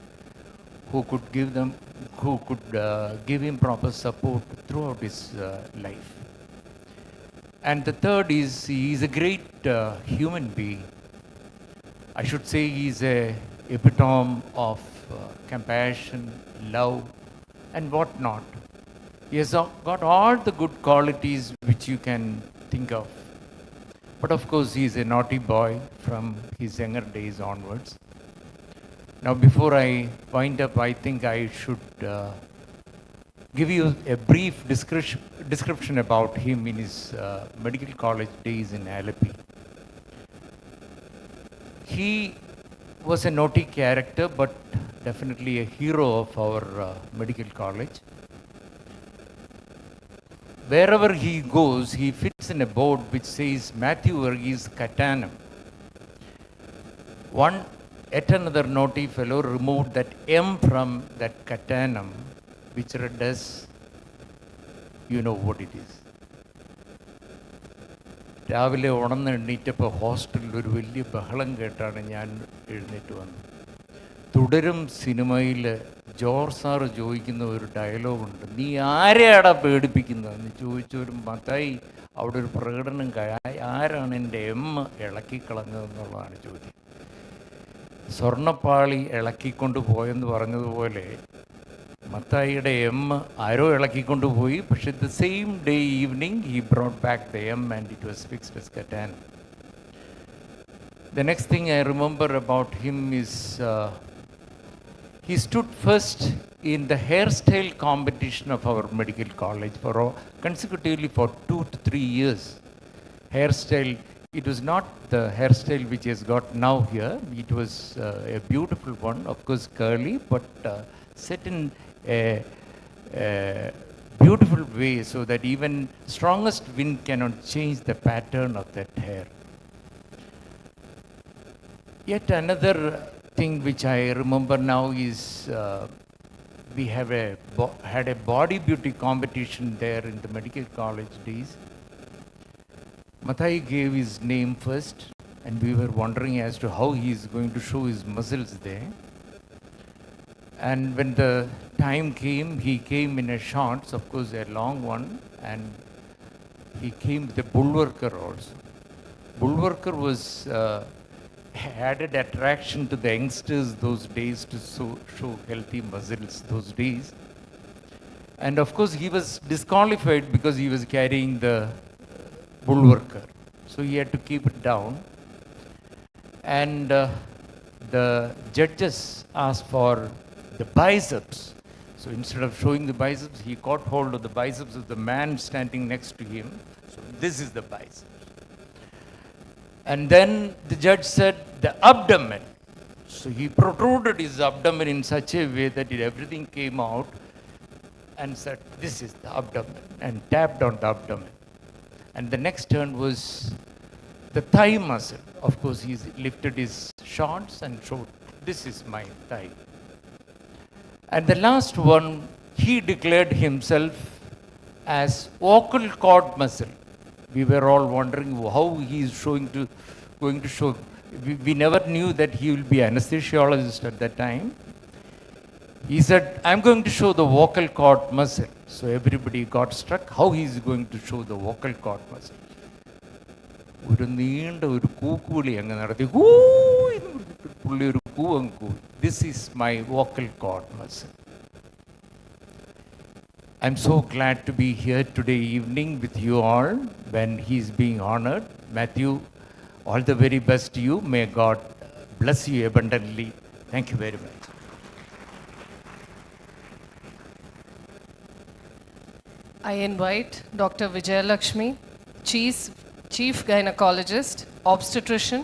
who could give him proper support throughout his life. And the third is, he is a great human being. I should say he is a epitome of compassion, love, and whatnot. He has got all the good qualities which you can think of. But of course, he is a naughty boy from his younger days onwards. Now, before I wind up, I think I should give you a brief description about him in his medical college days in Alleppey. He was a naughty character, but definitely a hero of our medical college. Wherever he goes, he fits in a board which says Mathew Varghese Katanam. One, yet another naughty fellow removed that M from that Katanam, which does, you know what it is. രാവിലെ ഉണർന്ന് എണ്ണീറ്റപ്പോൾ ഹോസ്റ്റലിൽ ഒരു വലിയ ബഹളം കേട്ടാണ് ഞാൻ എഴുന്നേറ്റ് വന്നത്. തുടരും സിനിമയിൽ ജോർജ് സാറ് ചോദിക്കുന്ന ഒരു ഡയലോഗുണ്ട്, നീ ആരെയാടാ പേടിപ്പിക്കുന്നതെന്ന് ചോദിച്ചൊരു മത്തായി അവിടെ ഒരു പ്രകടനം ആരാണ് എൻ്റെ എം ഇളക്കിക്കളഞ്ഞതെന്നുള്ളതാണ് ചോദ്യം. സ്വർണ്ണപ്പാളി ഇളക്കിക്കൊണ്ട് പോയെന്ന് പറഞ്ഞതുപോലെ മത്തായിയുടെ എം ആരോ ഇളക്കിക്കൊണ്ടുപോയി. പക്ഷേ the same day evening he brought back the M and it was fixed as Katan. The next thing I remember about him is he stood first in the hairstyle competition of our medical college for consecutively for 2 to 3 years. Hairstyle, it was not the hairstyle which he has got now here. It was a beautiful one, of course curly, but set in a beautiful way so that even strongest wind cannot change the pattern of that hair. Yet another thing which I remember now is we have had a body beauty competition there in the medical college days. Mathai gave his name first, and we were wondering as to how he is going to show his muscles there. And when the time came, he came in a shorts, of course a long one, and he came with a bullworker also. Bullworker was added attraction to the youngsters those days to show healthy muscles those days. And of course he was disqualified because he was carrying the bullworker. So he had to keep it down. And the judges asked for the biceps. So instead of showing the biceps, he caught hold of the biceps of the man standing next to him. So this is the biceps. And then the judge said the abdomen. So he protruded his abdomen in such a way that everything came out and said, this is the abdomen, and tapped on the abdomen. And the next turn was the thigh muscle. Of course, he lifted his shorts and showed, this is my thigh. And the last one, he declared himself as vocal cord muscle. We were all wondering how he is going to show. We never knew that he will be anesthesiologist at that time. He said, I'm going to show the vocal cord muscle. So everybody got struck how he is going to show the vocal cord muscle. ഒരു നീണ്ട ഒരു കൂക്കുവിളി അങ്ങ് നടത്തി പുള്ളി ഒരു കൂവങ്ങ് കൂവി. This is my vocal cord muscle. I'm so glad to be here today evening with you all when he's being honored. Mathew, all the very best to you. May God bless you abundantly. Thank you very much. I invite Dr. Vijayalakshmi, Chief Gynecologist, Obstetrician,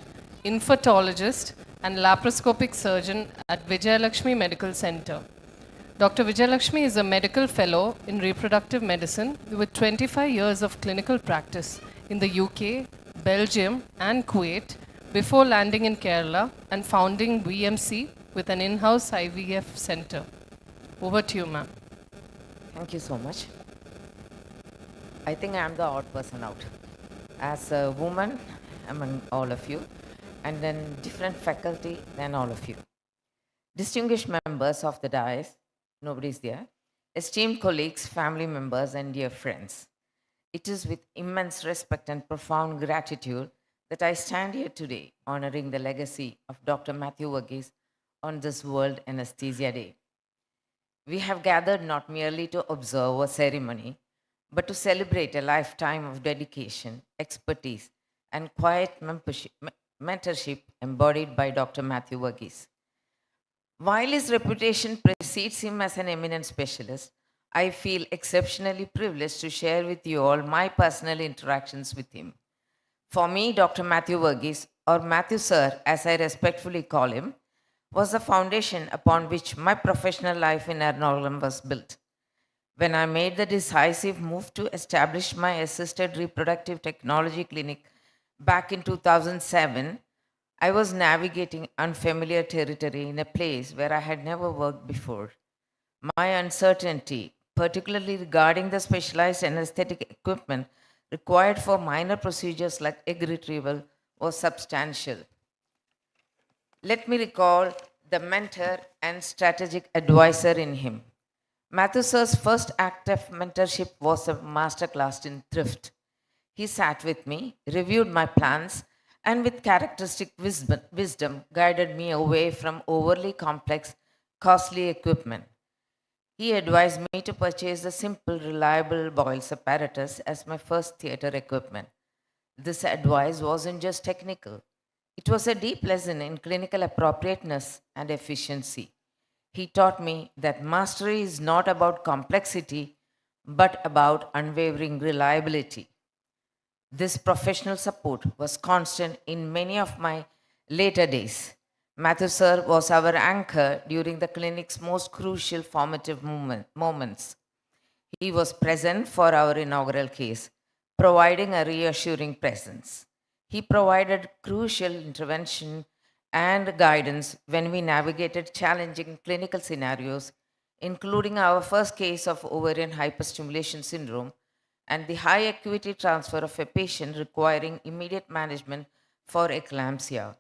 Infertilologist, and Laparoscopic Surgeon at Vijayalakshmi Medical Center. Dr. Vijayalakshmi is a medical fellow in reproductive medicine with 25 years of clinical practice in the UK, Belgium, and Kuwait before landing in Kerala and founding VMC with an in-house IVF center. Over to you, ma'am. Thank you so much. I think I am the odd person out. As a woman among all of you, and then different faculty than all of you. Distinguished members of the dais, nobody's there, esteemed colleagues, family members, and dear friends. It is with immense respect and profound gratitude that I stand here today honoring the legacy of Dr. Mathew Varghese on this World Anaesthesia Day. We have gathered not merely to observe a ceremony, but to celebrate a lifetime of dedication, expertise, and quiet mentorship embodied by Dr. Mathew Varghese. While his reputation precedes him as an eminent specialist, I feel exceptionally privileged to share with you all my personal interactions with him. For me, Dr. Mathew Varghese, or Mathew Sir as I respectfully call him, was the foundation upon which my professional life in Ernakulam was built. When I made the decisive move to establish my assisted reproductive technology clinic back in 2007, I was navigating unfamiliar territory in a place where I had never worked before. My uncertainty, particularly regarding the specialized anesthetic equipment required for minor procedures like egg retrieval, was substantial. Let me recall the mentor and strategic advisor in him. Mathew Sir's first act of mentorship was a masterclass in thrift. He sat with me, reviewed my plans, and with characteristic wisdom guided me away from overly complex, costly equipment. He advised me to purchase the simple, reliable Boyle's apparatus as my first theater equipment. This advice wasn't just technical, it was a deep lesson in clinical appropriateness and efficiency. He taught me that mastery is not about complexity, but about unwavering reliability. This professional support was constant in many of my later days. Mathew Sir was our anchor during the clinic's most crucial formative moments. He was present for our inaugural case, providing a reassuring presence. He provided crucial intervention and guidance when we navigated challenging clinical scenarios, including our first case of ovarian hyperstimulation syndrome and the high acuity transfer of a patient requiring immediate management for eclampsia.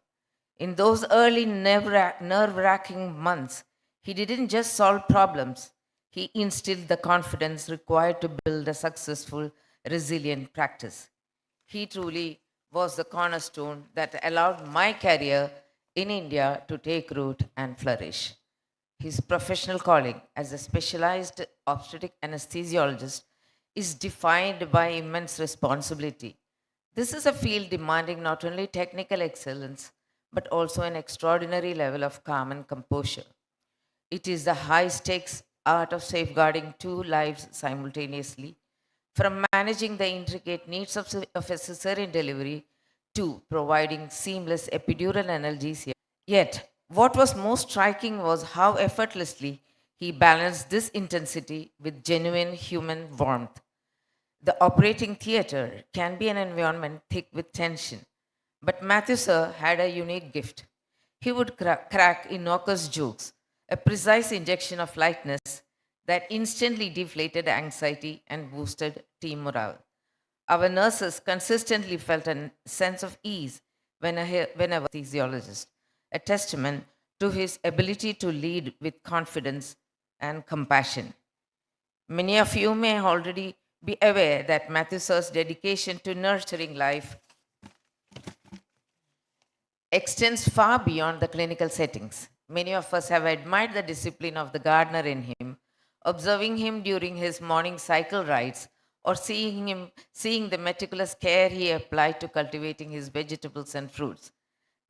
In those early nerve-wracking months, he didn't just solve problems, he instilled the confidence required to build a successful, resilient practice. He truly was the cornerstone that allowed my career in India to take root and flourish. His professional calling as a specialized obstetric anesthesiologist is defined by immense responsibility. This is a field demanding not only technical excellence, but also an extraordinary level of calm and composure. It is the high stakes art of safeguarding two lives simultaneously, from managing the intricate needs of a cesarean delivery to providing seamless epidural analgesia. Yet, what was most striking was how effortlessly he balanced this intensity with genuine human warmth. The operating theater can be an environment thick with tension, but Mathew Sir had a unique gift. He would crack innocuous jokes, a precise injection of lightness that instantly deflated anxiety and boosted team morale. Our nurses consistently felt a sense of ease whenever anesthesiologist, a testament to his ability to lead with confidence and compassion. Many of you may already be aware that Mathew Sir's dedication to nurturing life extends far beyond the clinical settings. Many of us have admired the discipline of the gardener in him, observing him during his morning cycle rides, or seeing the meticulous care he applied to cultivating his vegetables and fruits.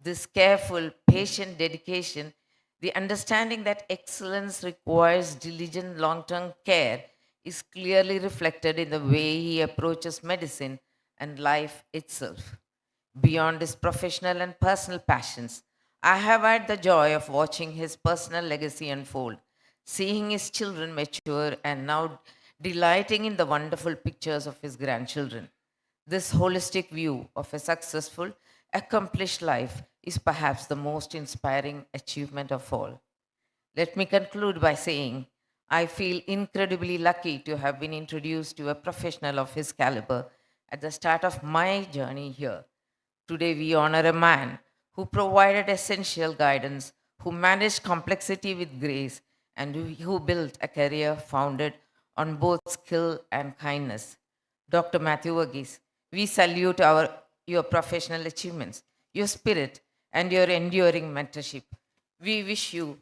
This careful, patient dedication, the understanding that excellence requires diligent long-term care, is clearly reflected in the way he approaches medicine and life itself. Beyond his professional and personal passions, I have had the joy of watching his personal legacy unfold, seeing his children mature and now delighting in the wonderful pictures of his grandchildren. This holistic view of a successful, accomplished life is perhaps the most inspiring achievement of all. Let me conclude by saying I feel incredibly lucky to have been introduced to a professional of his caliber at the start of my journey here. Today, we honor a man who provided essential guidance, who managed complexity with grace, and who built a career founded on both skill and kindness. Dr. Mathew Varghese, we salute your professional achievements, your spirit, and your enduring mentorship. We wish you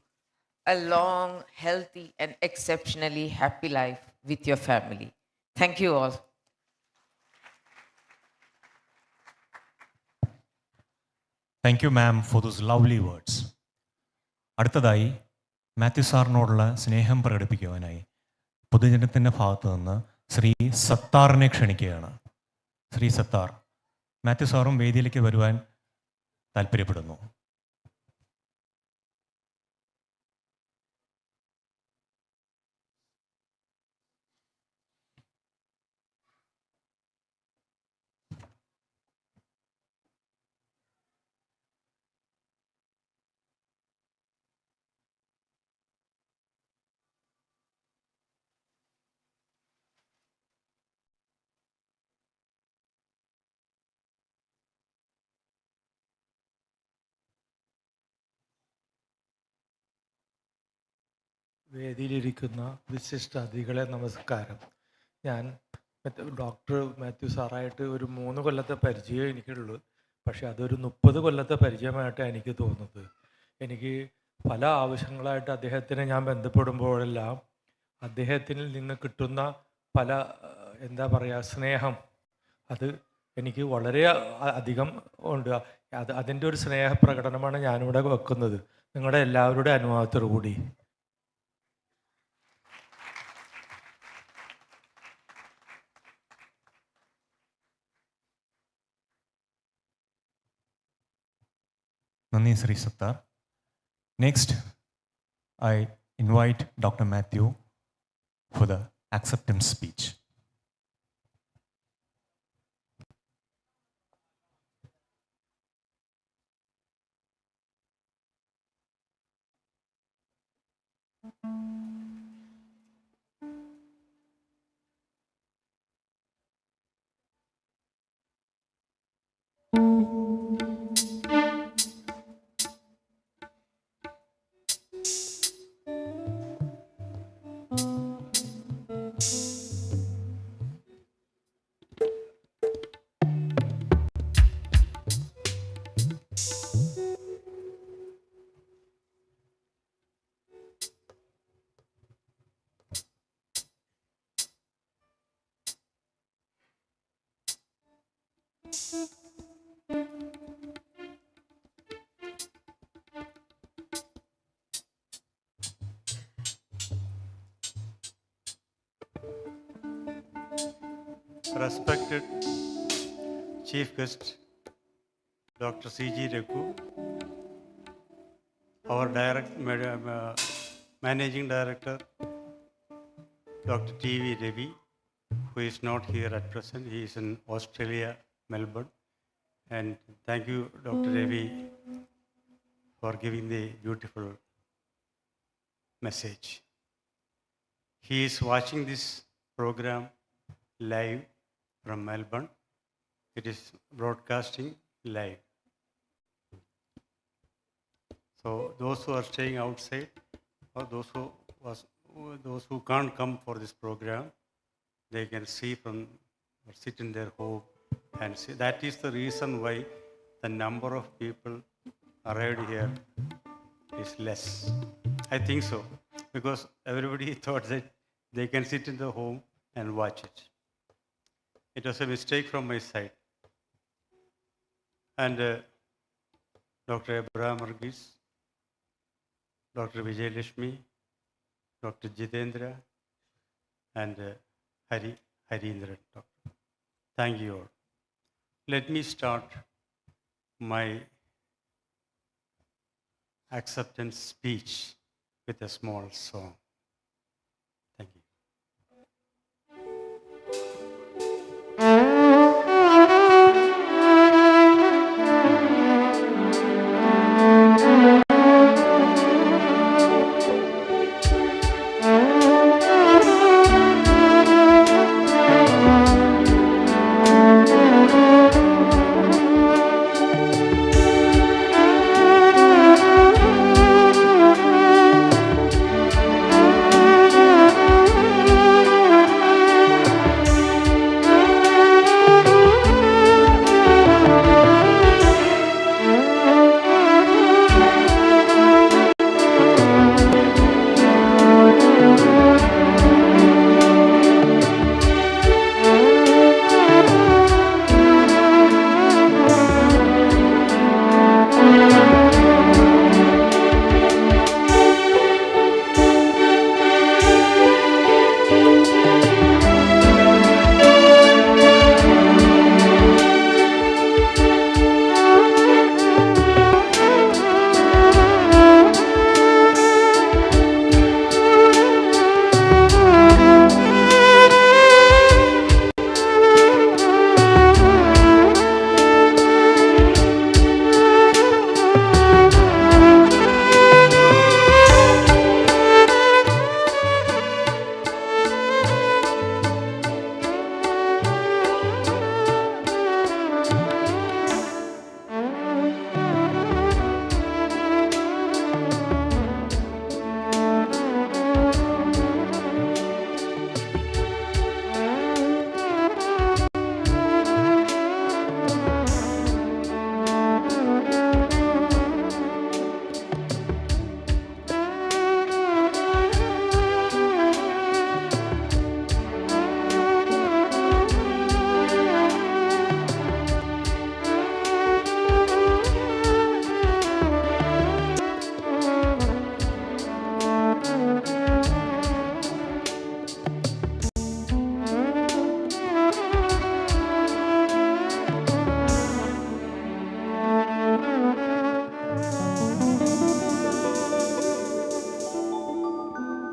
a long, healthy, and exceptionally happy life with your family. Thank you all. Thank you, ma'am, for those lovely words. അടുത്തതായി മാത്യു സാറിനോടുള്ള സ്നേഹം പ്രകടിപ്പിക്കുവാനായി പൊതുജനത്തിൻ്റെ ഭാഗത്തു നിന്ന് ശ്രീ സത്താറിനെ ക്ഷണിക്കുകയാണ്. ശ്രീ സത്താർ, മാത്യു സാറും വേദിയിലേക്ക് വരുവാൻ താല്പര്യപ്പെടുന്നു. വേദിയിലിരിക്കുന്ന വിശിഷ്ട അതിഥികളെ നമസ്കാരം. ഞാൻ ഡോക്ടർ മാത്യു സാറായിട്ട് ഒരു 3 കൊല്ലത്തെ പരിചയം എനിക്കുള്ളൂ. പക്ഷേ അതൊരു 30 കൊല്ലത്തെ പരിചയമായിട്ടാണ് എനിക്ക് തോന്നുന്നത്. എനിക്ക് പല ആവശ്യങ്ങളായിട്ട് അദ്ദേഹത്തിനെ ഞാൻ ബന്ധപ്പെടുമ്പോഴെല്ലാം അദ്ദേഹത്തിൽ നിന്ന് കിട്ടുന്ന പല എന്താ പറയുക സ്നേഹം അത് എനിക്ക് വളരെ അധികം ഉണ്ട്. അതിൻ്റെ ഒരു സ്നേഹപ്രകടനമാണ് ഞാനിവിടെ വെക്കുന്നത്, നിങ്ങളുടെ എല്ലാവരുടെ അനുവാദത്തോടു കൂടി. നന്ദി Shri Sattar. Next I invite doctor Mathew for the acceptance speech. Respected Chief Guest, Dr. C.G. Raghu, our Managing Director, Dr. T.V. Ravi, who is not here at present. He is in Australia, Melbourne. And thank you, Dr. Ravi, for giving the beautiful message. He is watching this program live from Melbourne. It is broadcasting live. So those who are staying outside or those who can't come for this program, they can see from or sit in their home and see. That is the reason why the number of people arrived here is less. I think so, because everybody thought that they can sit in the home and watch it. It was a mistake from my side. And Dr. Abraham Varghese, Dr. Vijay Lashmi, Dr. Jitendra, and Harindran. Thank you all. Let me start my acceptance speech with a small song. Thank you.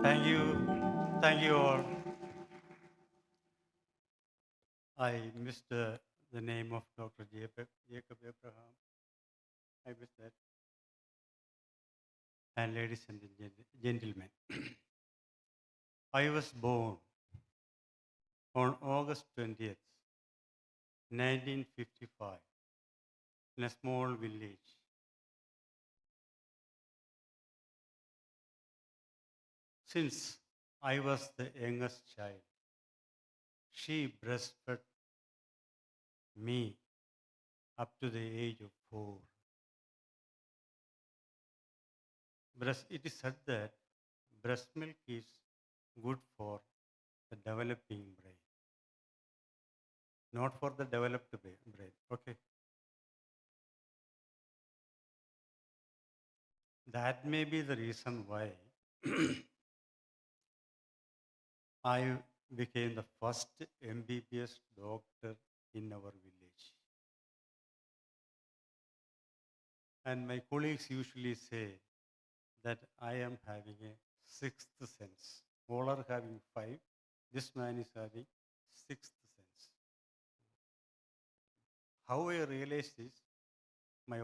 Thank you. Thank you all. I missed the name of Dr. Jacob Abraham. I missed that. And ladies and gentlemen, I was born on August 20th, 1955, in a small village. Since I was the youngest child, she breastfed me up to the age of 4. It is said that breast milk is good for the developing brain, not for the developed brain. Okay. That may be the reason why I became the first MBBS doctor in our village. And my colleagues usually say that I am having a sixth sense. All are having 5. This man is having sixth sense. How I realized this, my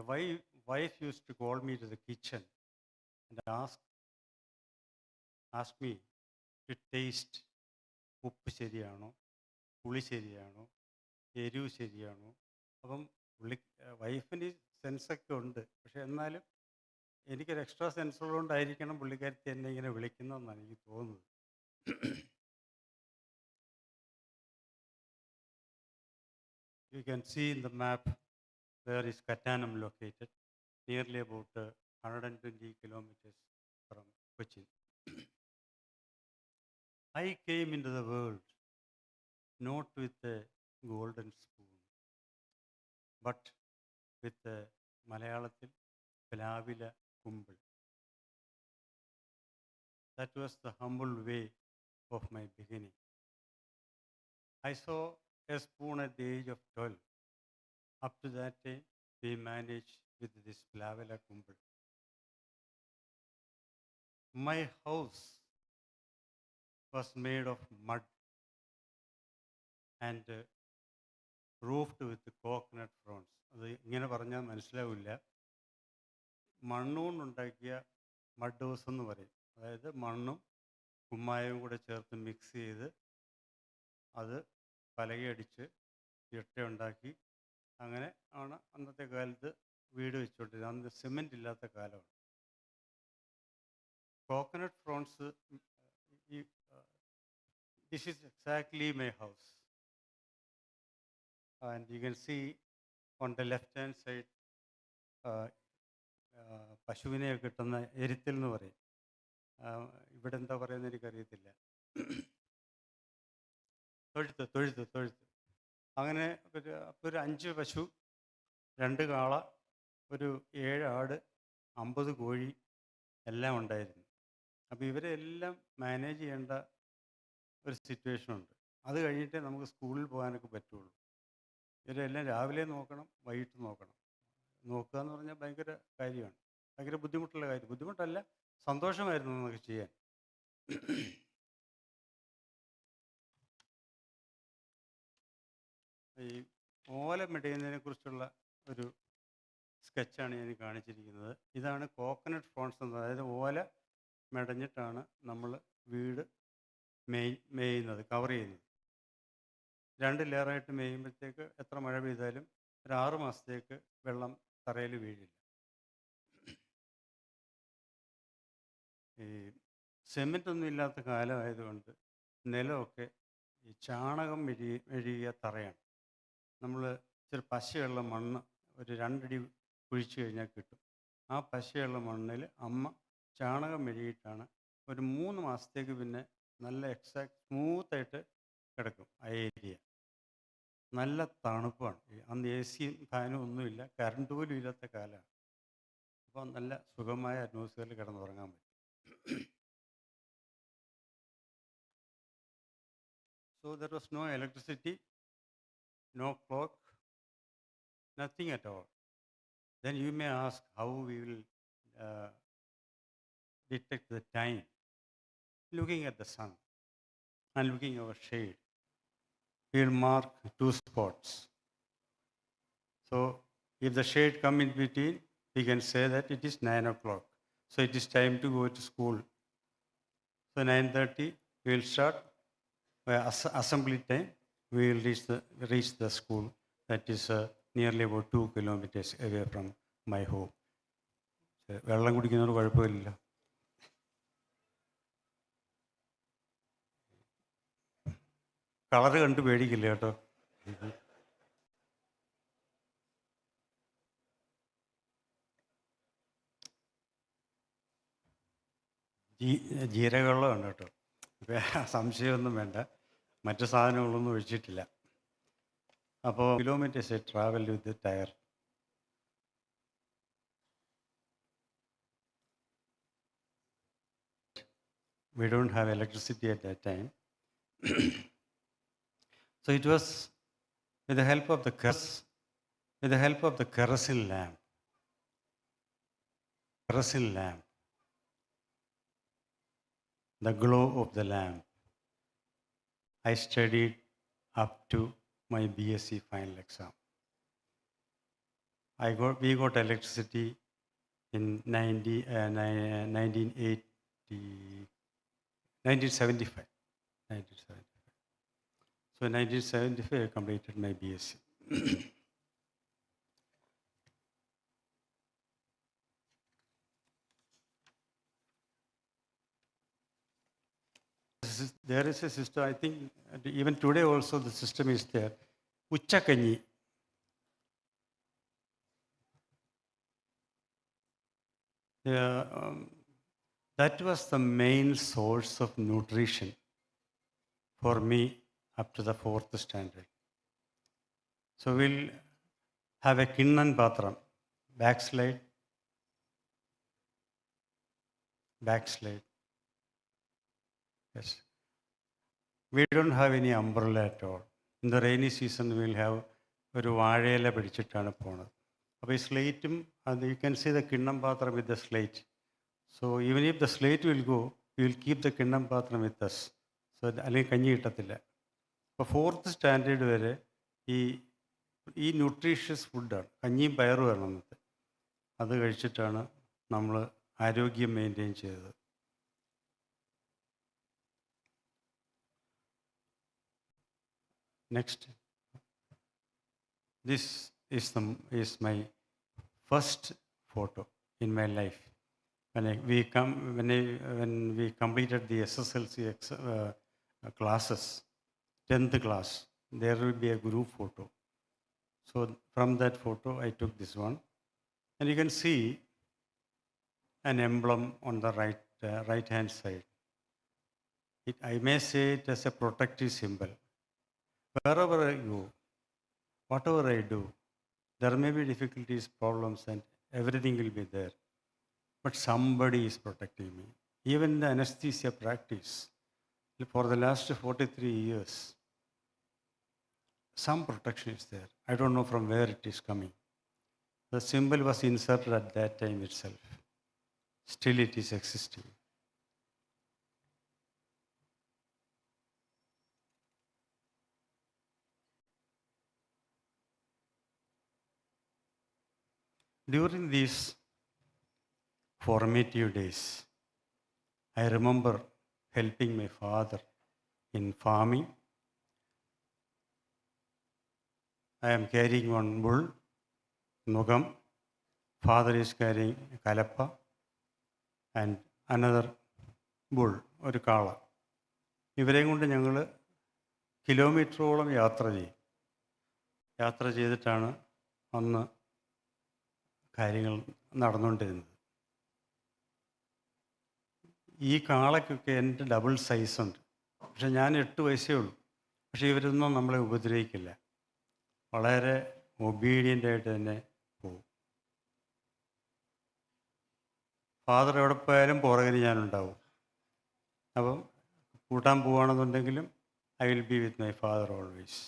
wife used to call me to the kitchen and ask me to taste ഉപ്പ് ശരിയാണോ, പുളി ശരിയാണോ, എരിവ് ശരിയാണോ. അപ്പം വൈഫിന് സെൻസൊക്കെ ഉണ്ട്, പക്ഷെ എന്നാലും എനിക്കൊരു എക്സ്ട്രാ സെൻസ് ഉള്ളതുകൊണ്ടായിരിക്കണം പുള്ളിക്കാരത്തി എന്നെ ഇങ്ങനെ വിളിക്കുന്നതെന്നാണ് എനിക്ക് തോന്നുന്നത്. You can see in the map where is Kattanam located, nearly about 120 kilometers from Cochin. I came into the world not with a golden spoon, but with a Malayalamil Pilavila Kumbal. That was the humble way of my beginning. I saw a spoon at the age of 12. Up to that time, we managed with this Pilavila Kumbal. My house was made of mud and roofed with coconut fronds. അത് ഇങ്ങനെ പറഞ്ഞാൽ മനസ്സിലാവില്ല. മണ്ണുകൊണ്ടുണ്ടാക്കിയ mud house എന്ന് പറയും. അതായത് മണ്ണും കുമ്മായവും കൂടെ ചേർത്ത് മിക്സ് ചെയ്ത് അത് പലകയടിച്ച് ഇട്ടയുണ്ടാക്കി അങ്ങനെ ആണ് അന്നത്തെ കാലത്ത് വീട് വെച്ചുകൊണ്ടിരുന്നത്. അന്ന് സിമെൻ്റ് ഇല്ലാത്ത കാലമാണ്. Coconut Fronx, this is exactly my house. And you can see on the left hand side, പശുവിനെ കിട്ടുന്ന എരുത്തിൽ എന്ന് പറയും. ഇവിടെ എന്താ പറയുന്നത് എനിക്കറിയത്തില്ല. തൊഴുത്ത്. അങ്ങനെ ഒരു 5 പശു, 2 കാള, ഒരു 7 ആട്, 50 കോഴി എല്ലാം ഉണ്ടായിരുന്നു. അപ്പോൾ ഇവരെ എല്ലാം മാനേജ് ചെയ്യേണ്ട ഒരു സിറ്റുവേഷനുണ്ട്. അത് കഴിഞ്ഞിട്ടേ നമുക്ക് സ്കൂളിൽ പോകാനൊക്കെ പറ്റുള്ളൂ. ഇവരെല്ലാം രാവിലെ നോക്കണം, വൈകിട്ട് നോക്കണം. നോക്കുക എന്ന് പറഞ്ഞാൽ ഭയങ്കര കാര്യമാണ്, ഭയങ്കര ബുദ്ധിമുട്ടുള്ള കാര്യം. ബുദ്ധിമുട്ടല്ല, സന്തോഷമായിരുന്നു നമുക്ക് ചെയ്യാൻ. ഈ ഓല മെടയുന്നതിനെ കുറിച്ചുള്ള ഒരു സ്കെച്ചാണ് ഞാൻ കാണിച്ചിരിക്കുന്നത്. ഇതാണ് കോക്കനട്ട് ഫ്രോൺസ് എന്ന്. അതായത് ഓല മെടഞ്ഞിട്ടാണ് നമ്മൾ വീട് മേയുന്നത്, കവർ ചെയ്യുന്നത്. 2 ലെയറായിട്ട് മേയുമ്പോഴത്തേക്ക് എത്ര മഴ പെയ്താലും ഒരു 6 മാസത്തേക്ക് വെള്ളം തറയിൽ വീഴില്ല. ഈ സിമെൻ്റ് ഒന്നും ഇല്ലാത്ത കാലമായതുകൊണ്ട് നിലമൊക്കെ ഈ ചാണകം മെഴുകിയ തറയാണ്. നമ്മൾ ഇച്ചിരി പശയുള്ള മണ്ണ് ഒരു 2 അടി കുഴിച്ച് കഴിഞ്ഞാൽ കിട്ടും. ആ പശയുള്ള മണ്ണിൽ അമ്മ ചാണകം മെഴുകിയിട്ടാണ് ഒരു 3 മാസത്തേക്ക് പിന്നെ നല്ല എക്സാക്ട് സ്മൂത്തായിട്ട് കിടക്കും ആ ഏരിയ. നല്ല തണുപ്പാണ്. അന്ന് എ സിയും ഫാനും ഒന്നുമില്ല, കറണ്ട് പോലും ഇല്ലാത്ത കാലമാണ്. അപ്പോൾ നല്ല സുഖമായ അറ്റ്മോസ്ഫിയറിൽ കിടന്നുറങ്ങാൻ പറ്റും. So there was no electricity, no clock, nothing at all. Then you may ask how we will detect the time. looking at the sun and looking our shade, we will mark 2 spots. So if the shade come in between, we can say that it is 9 o'clock. So it is time to go to school. So 9:30, we will start assembly time. We will reach the school. That is nearly about 2 kilometers away from my home. വെള്ളം കുടിക്കുന്നവർ കുഴപ്പമില്ല. Colour കണ്ട് പേടിക്കില്ല കേട്ടോ. ജീരകവെള്ളമാണ് കേട്ടോ. സംശയമൊന്നും വേണ്ട, മറ്റു സാധനങ്ങളൊന്നും ഒഴിച്ചിട്ടില്ല. അപ്പോൾ kilometres I travel with tyre. We don't have electricity at that time. So it was with the help of the kerosene lamp. The glow of the lamp, I studied up to my BSc final exam. We got electricity in 1975. So in 1975, I completed my BSc. There is a system, I think even today also the system is there. Uchakanyi. That was the main source of nutrition for me up to the 4th standard. So we'll have a kinnan patram, backslide. Yes. We don't have any umbrella at all. In the rainy season, we'll have ഒരു വാഴയില പിടിച്ചിട്ടാണ് പോണത്. അപ്പോൾ ഈ സ്ലേറ്റും അത് you can see the കിണ്ണം പാത്രം with the slate. So even if the slate will go, you will keep the കിണ്ണം പാത്രം വിത്ത് അസ്. സോ അല്ലെങ്കിൽ കഞ്ഞി കിട്ടത്തില്ല. അപ്പോൾ 4th സ്റ്റാൻഡേർഡ് വരെ ഈ ന്യൂട്രീഷ്യസ് ഫുഡാണ്, കഞ്ഞിയും പയറുമാണ് അന്നത്തെ. അത് കഴിച്ചിട്ടാണ് നമ്മൾ ആരോഗ്യം മെയിൻറ്റെയിൻ ചെയ്തത്. Next. This is my first photo in my life. When we completed the SSLC classes, 10th class, there will be a group photo. So from that photo, I took this one. And you can see an emblem on the right-hand side. I may say it as a protective symbol. Wherever I go, whatever I do, there may be difficulties, problems, and everything will be there. But somebody is protecting me. Even the anesthesia practice, for the last 43 years, some protection is there. I don't know from where it is coming. The symbol was inserted at that time itself. Still it is existing. During these formative days, I remember helping my father in farming. I am carrying one bull, Nugam. Father is carrying Kalappa and another bull, ഒരു കാള. ഇവരെയും കൊണ്ട് ഞങ്ങൾ കിലോമീറ്ററോളം യാത്ര ചെയ്തിട്ടാണ് അന്ന് കാര്യങ്ങൾ നടന്നുകൊണ്ടിരുന്നത്. ഈ കാളയ്ക്കൊക്കെ എൻ്റെ ഡബിൾ സൈസുണ്ട്. പക്ഷെ ഞാൻ 8 വയസ്സേ ഉള്ളൂ. പക്ഷേ ഇവരൊന്നും നമ്മളെ ഉപദ്രവിക്കില്ല. വളരെ ഒബീഡിയൻ്റായിട്ട് തന്നെ പോകും. ഫാദർ എവിടെ പോയാലും പുറകിൽ ഞാനുണ്ടാവും. അപ്പം കൂട്ടാൻ പോവുകയാണെന്നുണ്ടെങ്കിലും I will be with my father always.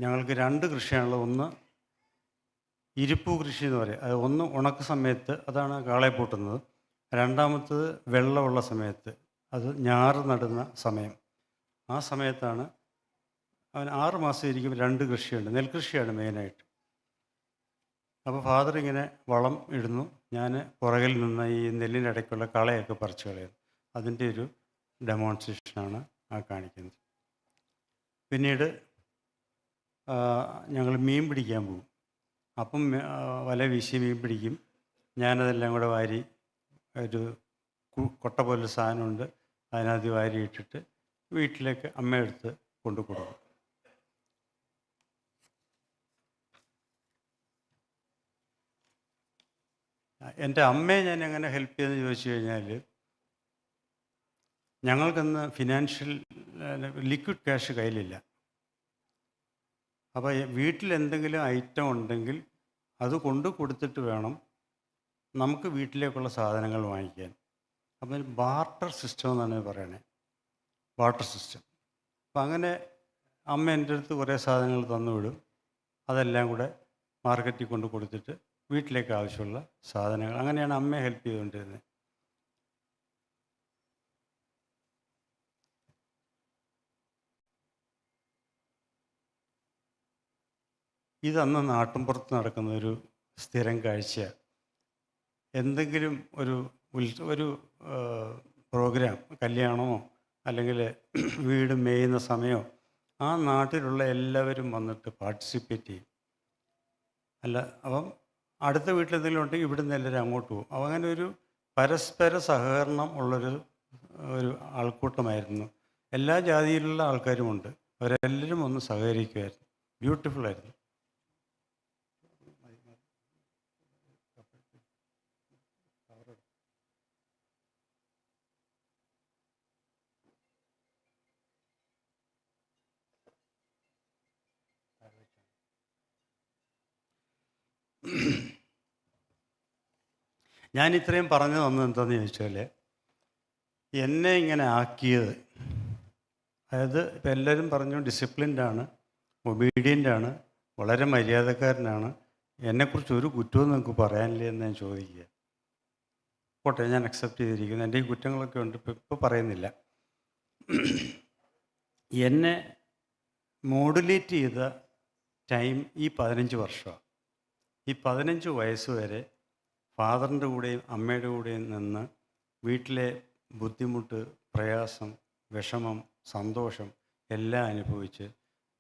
ഞങ്ങൾക്ക് 2 കൃഷിയാണുള്ളത്. ഒന്ന് ഇരിപ്പു കൃഷി എന്ന് പറയും. അത് ഒന്ന് ഉണക്ക സമയത്ത് അതാണ് കാളയെ പൂട്ടുന്നത്. രണ്ടാമത്തത് വെള്ളമുള്ള സമയത്ത്, അത് ഞാറ് നടുന്ന സമയം. ആ സമയത്താണ് അവൻ 6 മാസം ഇരിക്കുമ്പോൾ 2 കൃഷിയുണ്ട്. നെൽകൃഷിയാണ് മെയിനായിട്ട്. അപ്പോൾ ഫാദർ ഇങ്ങനെ വളം ഇടുന്നു, ഞാൻ പുറകിൽ നിന്ന് ഈ നെല്ലിനിടയ്ക്കുള്ള കളയൊക്കെ പറിച്ചു കളയുന്നു. അതിൻ്റെ ഒരു ഡെമോൺസ്ട്രേഷനാണ് ആ കാണിക്കുന്നത്. പിന്നീട് ഞങ്ങൾ മീൻ പിടിക്കാൻ പോകും. അപ്പം വല വീശി മീൻ പിടിക്കും. ഞാനതെല്ലാം കൂടെ വാരി ഒരു കൊട്ട പോലൊരു സാധനമുണ്ട്, അതിനകത്ത് വാരി ഇട്ടിട്ട് വീട്ടിലേക്ക് അമ്മയെടുത്ത് കൊണ്ടു കൊടുക്കും. എൻ്റെ അമ്മയെ ഞാൻ എങ്ങനെ ഹെൽപ്പ് ചെയ്തെന്ന് ചോദിച്ചു കഴിഞ്ഞാൽ, ഞങ്ങൾക്കിന്ന് ഫിനാൻഷ്യൽ ലിക്വിഡ് ക്യാഷ് കയ്യിലില്ല. അപ്പോൾ വീട്ടിൽ എന്തെങ്കിലും ഐറ്റം ഉണ്ടെങ്കിൽ അത് കൊണ്ടു കൊടുത്തിട്ട് വേണം നമുക്ക് വീട്ടിലേക്കുള്ള സാധനങ്ങൾ വാങ്ങിക്കാൻ. അപ്പം ബാർട്ടർ സിസ്റ്റം എന്നാണ് പറയണേ, ബാർട്ടർ സിസ്റ്റം. അപ്പം അങ്ങനെ അമ്മ എൻ്റെ അടുത്ത് കുറേ സാധനങ്ങൾ തന്നു വിടും. അതെല്ലാം കൂടെ മാർക്കറ്റിൽ കൊണ്ട് കൊടുത്തിട്ട് വീട്ടിലേക്ക് ആവശ്യമുള്ള സാധനങ്ങൾ, അങ്ങനെയാണ് അമ്മയെ ഹെൽപ്പ് ചെയ്തുകൊണ്ടിരുന്നത്. ഇതന്ന് നാട്ടിൻപുറത്ത് നടക്കുന്ന ഒരു സ്ഥിരം കാഴ്ചയാണ്. എന്തെങ്കിലും ഒരു പ്രോഗ്രാം, കല്യാണമോ അല്ലെങ്കിൽ വീട് മേയുന്ന സമയമോ ആ നാട്ടിലുള്ള എല്ലാവരും വന്നിട്ട് പാർട്ടിസിപ്പേറ്റ് ചെയ്യും. അപ്പം അടുത്ത വീട്ടിലെന്തെങ്കിലും ഉണ്ടെങ്കിൽ ഇവിടുന്ന് എല്ലാവരും അങ്ങോട്ട് പോകും. അപ്പം അങ്ങനെ ഒരു പരസ്പര സഹകരണം ഉള്ളൊരു ആൾക്കൂട്ടമായിരുന്നു. എല്ലാ ജാതിയിലുള്ള ആൾക്കാരുമുണ്ട്, അവരെല്ലാവരും ഒന്ന് സഹകരിക്കുമായിരുന്നു. ബ്യൂട്ടിഫുള്ളായിരുന്നു. ഞാൻ ഇത്രയും പറഞ്ഞു തന്നത് എന്താണെന്ന് ചോദിച്ചാൽ, എന്നെ ഇങ്ങനെ ആക്കിയത്, അതായത് ഇപ്പം എല്ലാവരും പറഞ്ഞു ഡിസിപ്ലിൻഡാണ്, ഒബീഡിയൻ്റാണ്, വളരെ മര്യാദക്കാരനാണ്, എന്നെക്കുറിച്ച് ഒരു കുറ്റവും നിങ്ങൾക്ക് പറയാനില്ലേ എന്ന് ഞാൻ ചോദിക്കുക. പോട്ടെ, ഞാൻ അക്സെപ്റ്റ് ചെയ്തിരിക്കുന്നു, എൻ്റെ ഈ കുറ്റങ്ങളൊക്കെ ഉണ്ട്, ഇപ്പോൾ പറയുന്നില്ല. എന്നെ മോഡുലേറ്റ് ചെയ്ത ടൈം ഈ 15 വർഷമാണ്. ഈ 15 വയസ്സ് വരെ ഫാദറിൻ്റെ കൂടെയും അമ്മയുടെ കൂടെയും നിന്ന് വീട്ടിലെ ബുദ്ധിമുട്ട്, പ്രയാസം, വിഷമം, സന്തോഷം എല്ലാം അനുഭവിച്ച്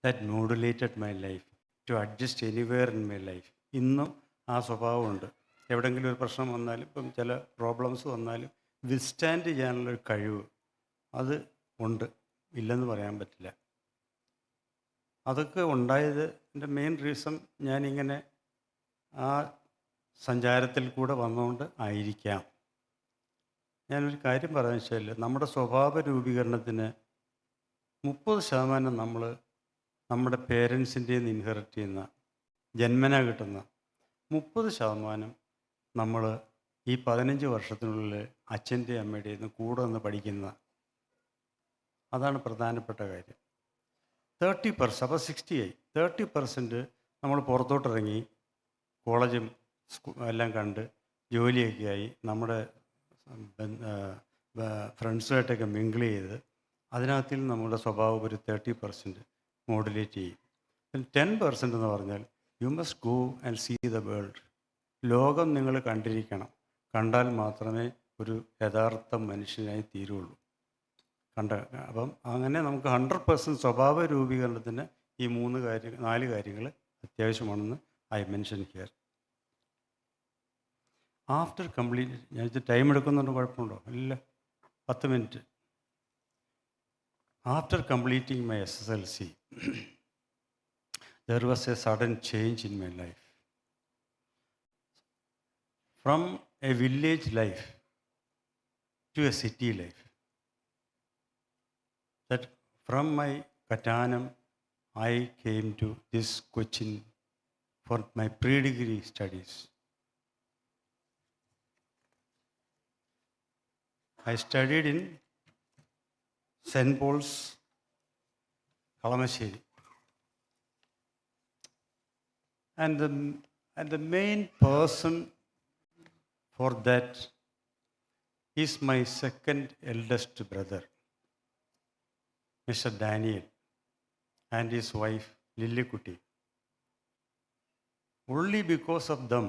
that modulated my life to adjust anywhere in my life. ഇന്നും ആ സ്വഭാവമുണ്ട്. എവിടെയെങ്കിലും ഒരു പ്രശ്നം വന്നാലും, ഇപ്പം ചില പ്രോബ്ലംസ് വന്നാലും വിത്ത്സ്റ്റാൻഡ് ചെയ്യാനുള്ളൊരു കഴിവ് അത് ഉണ്ട്, ഇല്ലെന്ന് പറയാൻ പറ്റില്ല. അതൊക്കെ ഉണ്ടായത് എൻ്റെ മെയിൻ റീസൺ ഞാനിങ്ങനെ ആ സഞ്ചാരത്തിൽ കൂടെ വന്നുകൊണ്ട് ആയിരിക്കാം. ഞാനൊരു കാര്യം പറയാൻ വെച്ചാൽ, നമ്മുടെ സ്വഭാവ രൂപീകരണത്തിന് 30% നമ്മൾ നമ്മുടെ പേരൻസിൻ്റെ നിന്ന് ഇൻഹെറിറ്റ് ചെയ്യുന്ന, ജന്മന കിട്ടുന്ന 30% നമ്മൾ ഈ 15 വർഷത്തിനുള്ളിൽ അച്ഛൻ്റെ അമ്മയുടെ നിന്ന് കൂടെ നിന്ന് പഠിക്കുന്ന. അതാണ് പ്രധാനപ്പെട്ട കാര്യം. 30%, അപ്പോൾ 60 ആയി. 30% നമ്മൾ പുറത്തോട്ടിറങ്ങി കോളേജും എല്ലാം കണ്ട് ജോലിയൊക്കെ ആയി നമ്മുടെ ഫ്രണ്ട്സുമായിട്ടൊക്കെ മിങ്കിൾ ചെയ്ത് അതിനകത്തിൽ നമ്മുടെ സ്വഭാവം ഒരു 30% മോഡുലേറ്റ് ചെയ്യും. 10% എന്ന് പറഞ്ഞാൽ you must go and see the world. ലോകം നിങ്ങൾ കണ്ടിരിക്കണം. കണ്ടാൽ മാത്രമേ ഒരു യഥാർത്ഥ മനുഷ്യനായി തീരുള്ളൂ. അപ്പം അങ്ങനെ നമുക്ക് 100% സ്വഭാവ രൂപീകരണത്തിന് ഈ 4 കാര്യങ്ങൾ അത്യാവശ്യമാണെന്ന് I mention here. After complete, ഞാൻ ഇത് ടൈം എടുക്കുന്നുണ്ട്, കുഴപ്പമുണ്ടോ? ഇല്ല, 10 minute. After completing my SSLC, there was a sudden change in my life. From a village life to a city life. That from my Katanam, I came to this Cochin for my pre-degree studies. I studied in St. Paul's, Kalamasheri. And And the main person for that is my second eldest brother, Mr. Daniel, and his wife, Lily Kuti. Only because of them,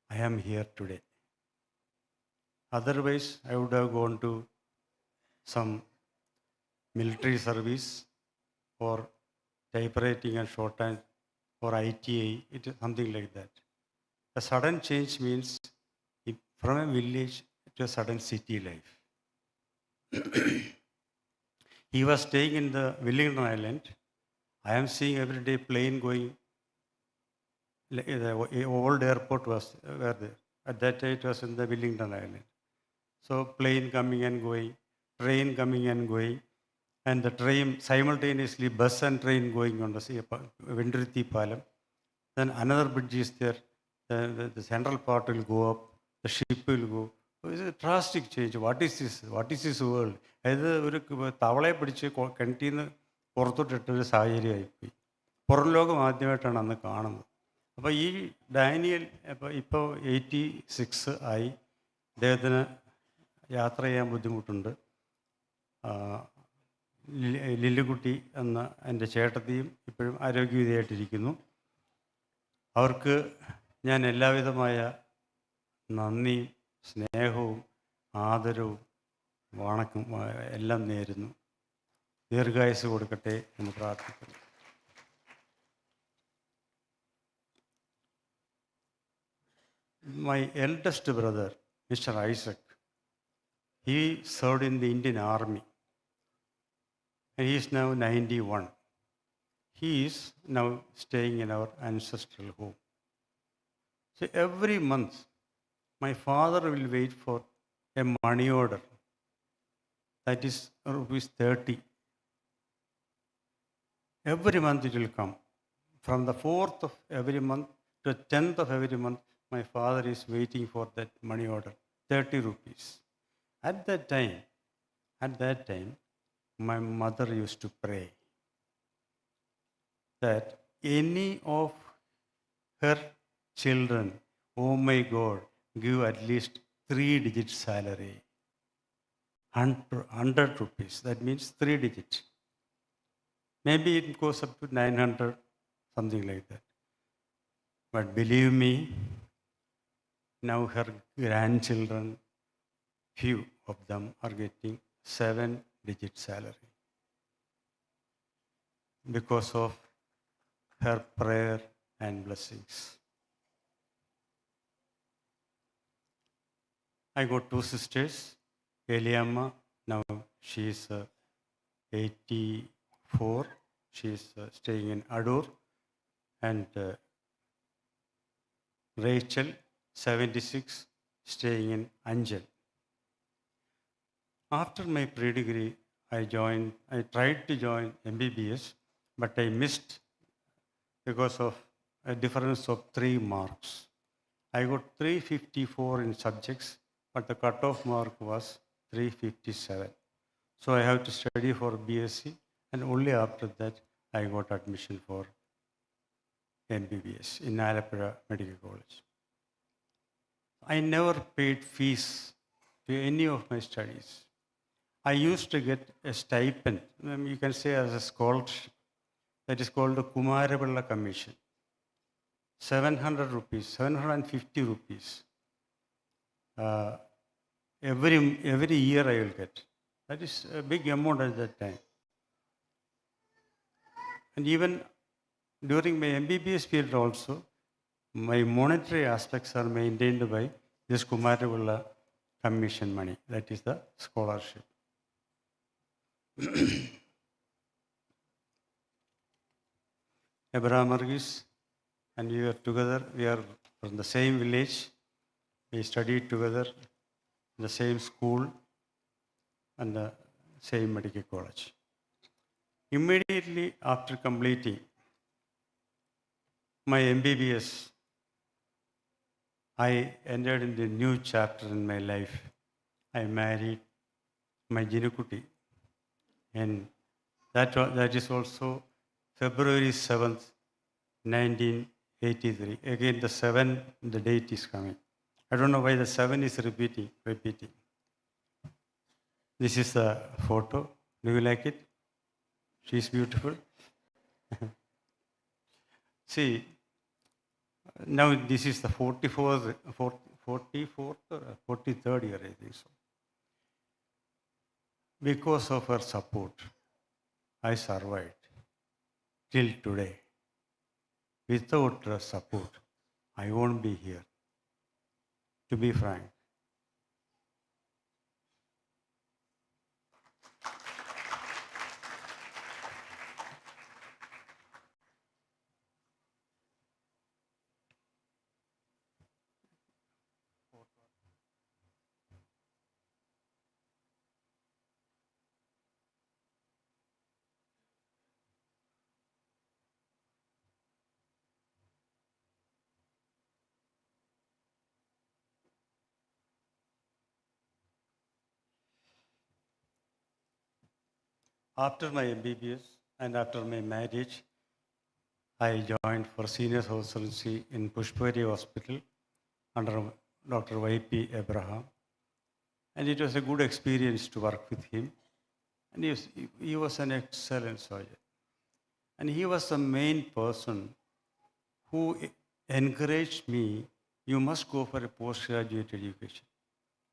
I am here today. Otherwise, I would have gone to some military service or typewriting and shorthand or ITA, it is something like that. A sudden change means from a village to a sudden city life. He was staying in the Wellington Island. I am seeing every day plane going. The old airport was where there. At that time, it was in the Wellington Island. So plane coming and going, train coming and going, and the train simultaneously bus and train going on the Vendrithi Palam. Then another bridge is there. The central part will go up. The ship will go. It's a drastic change. What is this? What is this world? അതായത് ഒരു തവളയെ പിടിച്ച് കിണറ്റിൽ നിന്ന് പുറത്തോട്ടിട്ടൊരു സാഹചര്യമായിപ്പോയി. പുറം ലോകം ആദ്യമായിട്ടാണ് അന്ന് കാണുന്നത്. അപ്പോൾ ഈ ഡാനിയൽ ഇപ്പോൾ 86 ആയി. അദ്ദേഹത്തിന് യാത്ര ചെയ്യാൻ ബുദ്ധിമുട്ടുണ്ട്. ലില്ലിക്കുട്ടി എന്ന എൻ്റെ ചേട്ടത്തിയും ഇപ്പോഴും ആരോഗ്യവതിയായിട്ടിരിക്കുന്നു. അവർക്ക് ഞാൻ എല്ലാവിധമായ നന്ദിയും സ്നേഹവും ആദരവും വണക്കും എല്ലാം നേരുന്നു. ദീർഘായുസ്സ് കൊടുക്കട്ടെ എന്ന് പ്രാർത്ഥിക്കുന്നു. My eldest brother, Mr. Isaac, he served in the Indian Army and he is now 91. He is now staying in our ancestral home. So every month, my father will wait for a money order. That is rupees 30. Every month it will come. From the 4th of every month to the 10th of every month, my father is waiting for that money order, 30 rupees. At that time, my mother used to pray that any of her children, oh my God, give at least 3-digit salary. 100 rupees, that means 3 digits. Maybe it goes up to 900, something like that. But believe me, now her grandchildren, few of them are getting 7-digit salary because of her prayer and blessings. I got 2 sisters. Eliamma, now she is 84. She is staying in Adur. And Rachel, 76, staying in Anjal. After my pre-degree, I tried to join MBBS, but I missed because of a difference of 3 marks. I got 354 in subjects, but the cutoff mark was 357. So I have to study for BSc, and only after that I got admission for MBBS in Alappuzha Medical College. I never paid fees to any of my studies. I used to get a stipend, you can say as a scholarship, that is called the Kumarapilla Commission. 700 rupees, 750 rupees. Every year I will get. That is a big amount at that time. And even during my MBBS period also, my monetary aspects are maintained by this Kumarapilla Commission money. That is the scholarship. Abraham Varghese and we are together. We are from the same village. We studied together in the same school and the same medical college. Immediately after completing my MBBS, I entered in the new chapter in my life. I married my Jinukuti, and that is also February 7th, 83. Again, the 7, the date is coming. I don't know why the 7 is repeating. This is the photo. Do you like it? She's beautiful. See, now this is the 44th or 43rd year, I think so. Because of her support, I survived till today. Without her support, I won't be here. To be frank. After my MBBS and after my marriage, I joined for senior residency in Pushpuri Hospital under Dr. Y.P. Abraham. And it was a good experience to work with him. And he was an excellent surgeon. And he was the main person who encouraged me, you must go for a postgraduate education.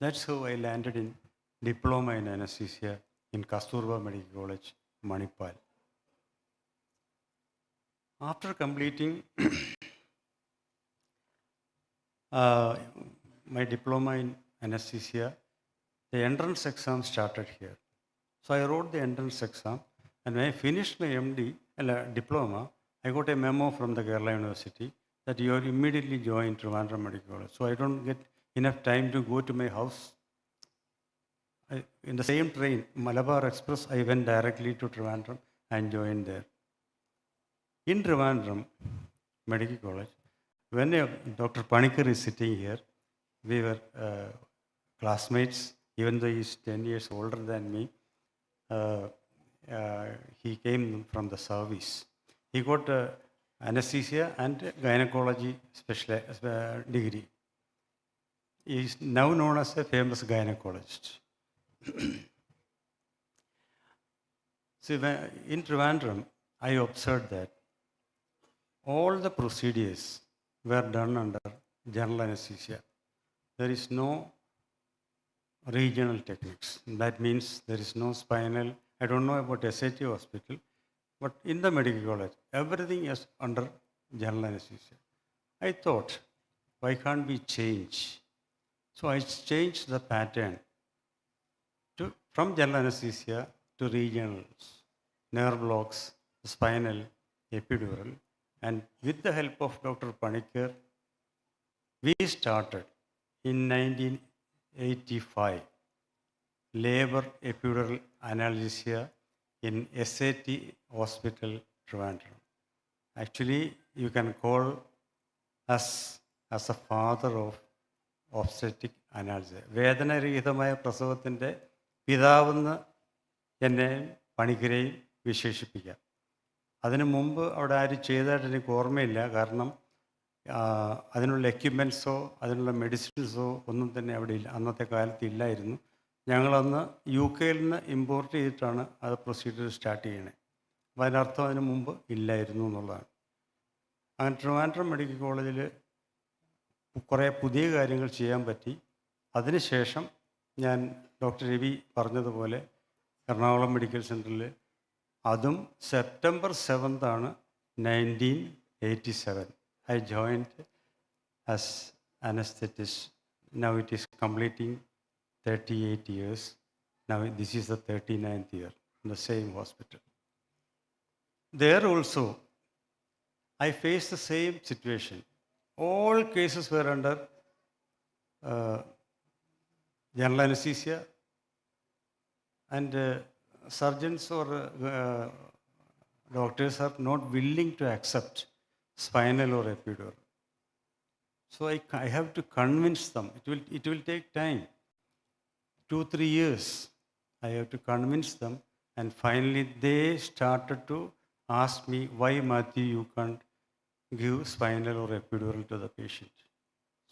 That's how I landed in diploma in anesthesia in Kasturba Medical College, Manipal. After completing my diploma in anesthesia, the entrance exam started here. So I wrote the entrance exam, and when I finished my MD diploma, I got a memo from the Kerala University that you are immediately joined Trivandrum Medical College. So I don't get enough time to go to my house. In the same train, Malabar Express, I went directly to Trivandrum and joined there. In Trivandrum Medical College, when Dr. Panikkar is sitting here, we were classmates, even though he's 10 years older than me. He came from the service. He got anesthesia and gynecology special degree. He is now known as a famous gynecologist. See, in Trivandrum, I observed that all the procedures were done under general anesthesia. There is no regional techniques. That means there is no spinal. I don't know about SAT hospital, but in the medical college, everything is under general anesthesia. I thought, why can't we change? So I changed the pattern from general anesthesia to regionals, nerve blocks, spinal, epidural, and with the help of Dr. Panikkar, we started in 1985 labor epidural analgesia in SAT Hospital, Trivandrum. Actually, you can call us as a father of obstetric analgesia. വേദനരഹിതമായ പ്രസവത്തിൻ്റെ പിതാവെന്ന് എന്നെ പണിക്കരെയും വിശേഷിപ്പിക്കാം. അതിനു മുമ്പ് അവിടെ ആരും ചെയ്തതായിട്ട് എനിക്ക് ഓർമ്മയില്ല. കാരണം അതിനുള്ള എക്യുപ്മെൻറ്റ്സോ അതിനുള്ള മെഡിസിൻസോ ഒന്നും തന്നെ അവിടെ ഇല്ല, അന്നത്തെ കാലത്ത് ഇല്ലായിരുന്നു. ഞങ്ങളന്ന് UK നിന്ന് ഇമ്പോർട്ട് ചെയ്തിട്ടാണ് അത് പ്രൊസീജിയർ സ്റ്റാർട്ട് ചെയ്യണേ. അപ്പോൾ അതിനർത്ഥം അതിന് മുമ്പ് ഇല്ലായിരുന്നു എന്നുള്ളതാണ്. അങ്ങനെ ട്രിവാൻഡ്രം മെഡിക്കൽ കോളേജിൽ കുറേ പുതിയ കാര്യങ്ങൾ ചെയ്യാൻ പറ്റി. അതിനുശേഷം ഞാൻ ഡോക്ടർ രവി പറഞ്ഞതുപോലെ എറണാകുളം മെഡിക്കൽ സെൻറ്ററിൽ അതും September 7th 1987 I joined as anesthetist. Now it is completing 38 years. Now this is the 39th year in the same hospital. There also, I faced the same situation. All cases were under general anesthesia, and surgeons or doctors are not willing to accept spinal or epidural. So I have to convince them. It will take time, 2-3 years. I have to convince them, and finally they started to ask me, why Mathew you can't give spinal or epidural to the patient.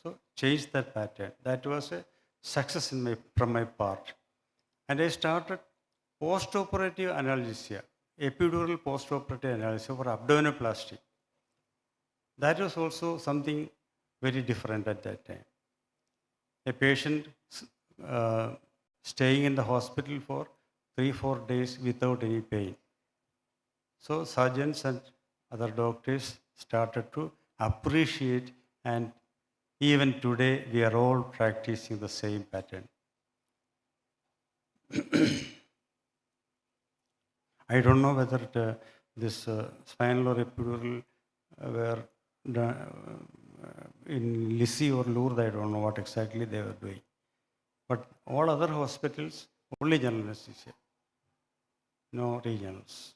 So change that pattern. That was a success from my part. And I started post-operative analgesia, epidural post-operative analgesia for abdominoplasty. That was also something very different at that time. A patient staying in the hospital for 3-4 days without any pain. So surgeons and other doctors started to appreciate, and even today we are all practicing the same pattern. I don't know whether this spinal or epidural were in Lisi or Lourdes, I don't know what exactly they were doing. But all other hospitals, only general anesthesia, no regionals.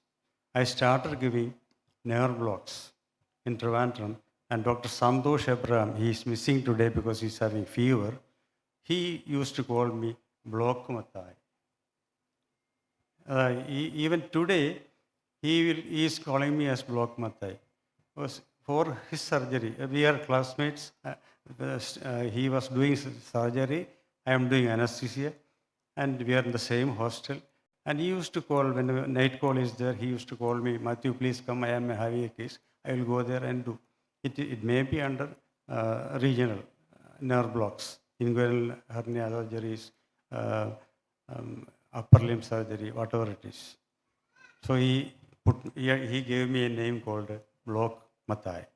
I started giving nerve blocks in Trivandrum, and Dr. Santosh Abraham, he is missing today because he's having fever. He used to call me Block Mathai. Even today, he is calling me as Block Mathai. For his surgery, we are classmates. He was doing surgery, I am doing anesthesia, and we are in the same hostel. And he used to call, when the night call is there, he used to call me, Mathew, please come, I am having a case. I will go there and do. It may be under regional nerve blocks, inguinal hernia surgeries, upper limb surgery, whatever it is. So he gave me a name called Block Mathai.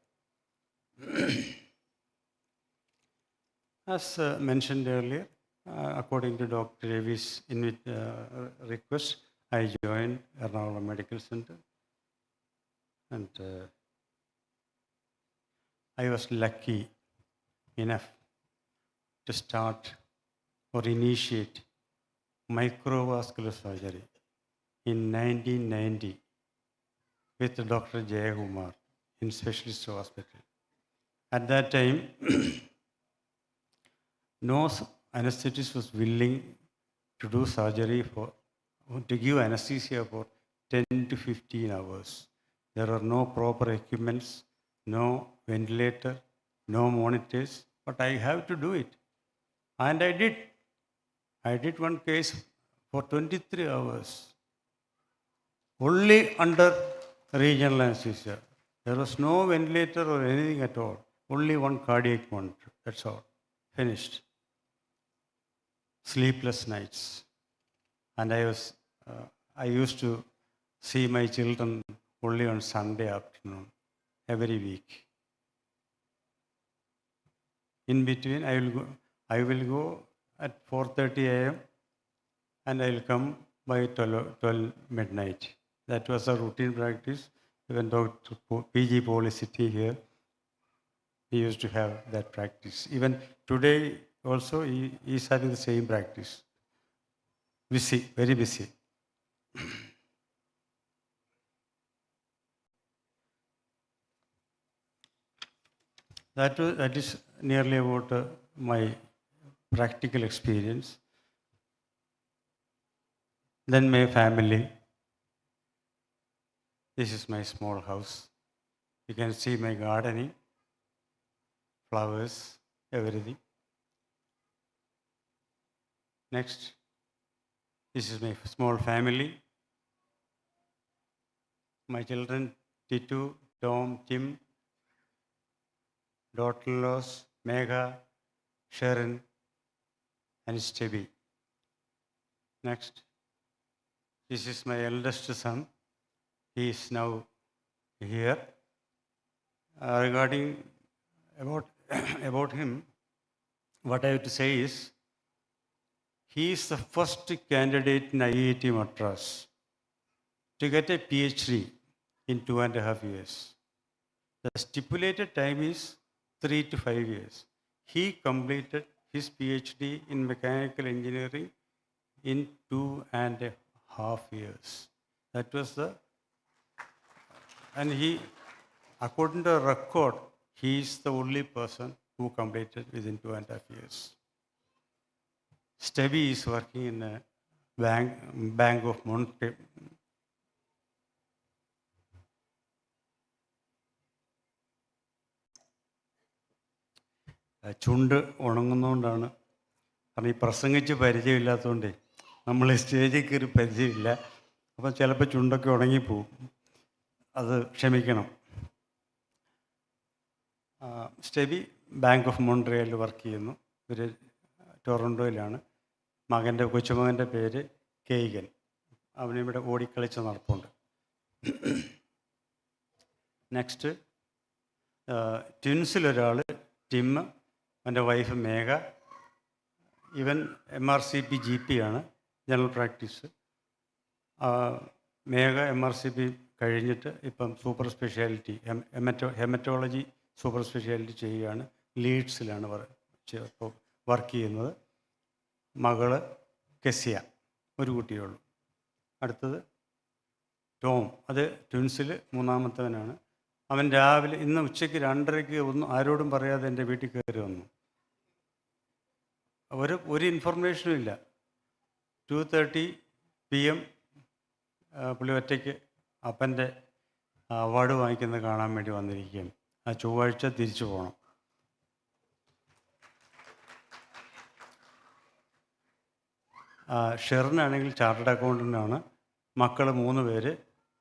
As mentioned earlier, according to Dr. Davis' request, I joined Ernakulam Medical Center, and I was lucky enough to start or initiate microvascular surgery in 1990 with Dr. Jayakumar in Specialist Hospital. At that time, no anesthetist was willing to do surgery to give anesthesia for 10 to 15 hours. There are no proper equipments, no ventilator, no monitors, but I have to do it. And I did. I did one case for 23 hours, only under regional anesthesia. There was no ventilator or anything at all, only one cardiac monitor, that's all, finished. Sleepless nights. And I used to see my children only on Sunday afternoon, every week. In between, I will go at 4:30 a.m. and I will come by 12 midnight. That was a routine practice. Even Dr. P.G. Paul is sitting here, he used to have that practice. Even today also, he is having the same practice. Busy, very busy. That is nearly about my practical experience. Then my family. This is my small house. You can see my gardening, flowers, everything. Next, this is my small family. My children, Titu, Tom, Tim, daughter-in-laws, Megha, Sharon, and Stevie. Next, this is my eldest son. He is now here. Regarding about him, what I have to say is, he is the first candidate in IIT Madras to get a PhD in 2.5 years. The stipulated time is 3 to 5 years. He completed his PhD in mechanical engineering in 2.5 years. That was and he, according to the record, he is the only person who completed within 2.5 years. Stevie is working in a Bank of Monte. ചുണ്ട് ഉണങ്ങുന്നതുകൊണ്ടാണ്. കാരണം ഈ പ്രസംഗിച്ച് പരിചയമില്ലാത്തതുകൊണ്ട് നമ്മൾ സ്റ്റേജിൽ കയറി പരിചയമില്ല. അപ്പം ചിലപ്പോൾ ചുണ്ടൊക്കെ ഉണങ്ങിപ്പോവും. അത് ക്ഷമിക്കണം. സ്റ്റെബി ബാങ്ക് ഓഫ് മോൺട്രിയലിൽ വർക്ക് ചെയ്യുന്നു. ഇവർ ടൊറൻറ്റോയിലാണ്. കൊച്ചുമകൻ്റെ പേര് കെയ്ഗൻ. അവനിവിടെ ഓടിക്കളിച്ച് നടപ്പുണ്ട്. നെക്സ്റ്റ് ട്വിൻസിലൊരാൾ ടിം, അവൻ്റെ വൈഫ് മേഘ. ഇവൻ MRCP GP ആണ്, ജനറൽ പ്രാക്ടീസ്. മേഘ MRCP കഴിഞ്ഞിട്ട് ഇപ്പം super speciality haematology super speciality ചെയ്യുകയാണ്. ലീഡ്സിലാണ് വർക്ക് ചെയ്യുന്നത്. മകള് കെസിയ, ഒരു കുട്ടിയേ ഉള്ളൂ. അടുത്തത് ടോം, അത് ട്വിൻസിൽ മൂന്നാമത്തവനാണ്. അവൻ രാവിലെ ഇന്ന് ഉച്ചയ്ക്ക് 2:30 ഒന്നും ആരോടും പറയാതെ എൻ്റെ വീട്ടിൽ കയറി വന്നു. ഒരു ഇൻഫർമേഷനും ഇല്ല. 2:30 PM പുള്ളി ഒറ്റയ്ക്ക് അപ്പൻ്റെ അവാർഡ് വാങ്ങിക്കുന്നത് കാണാൻ വേണ്ടി വന്നിരിക്കുകയാണ്. ആ ചൊവ്വാഴ്ച തിരിച്ചു പോകണം. ഷെറിനാണെങ്കിൽ ചാർട്ടേഡ് അക്കൗണ്ടൻ്റാണ്. മക്കൾ 3 പേര്.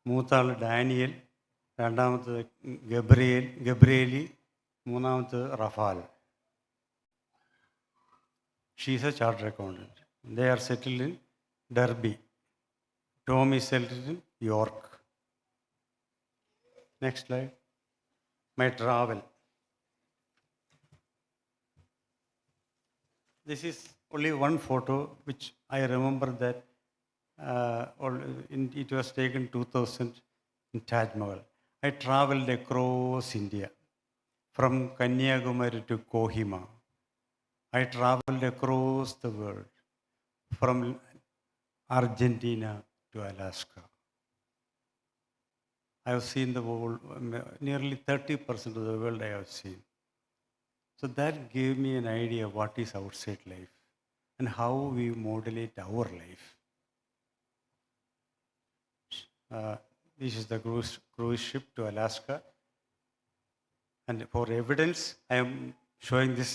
മൂത്താൾ ഡാനിയൽ, രണ്ടാമത്തത് ഗബ്രിയേലി, മൂന്നാമത്തത് Rafale. She's A chartered accountant. They are settled in derby. Tom is settled in York. Next slide. My travel. This is only one photo which I remember that it was taken 2000 in Taj Mahal. I traveled across India from Kanyakumari to Kohima. I traveled across the world from Argentina to Alaska. I have seen the world, nearly 30% of the world I have seen. So that gave me an idea of what is outside life and how we modulate our life. This is the cruise ship to Alaska. And for evidence, I am showing this.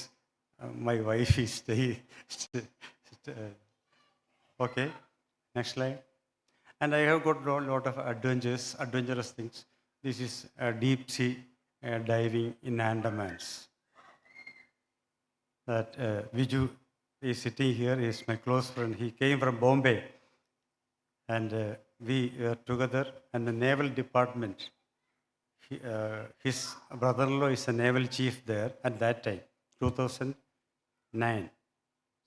My wife is okay. Next slide. And I have got a lot of adventurous things. This is deep sea diving in Andamans. That Viju is sitting here, is my close friend. He came from Bombay. And we were together in the naval department. His brother-in-law is a naval chief there at that time, 2009.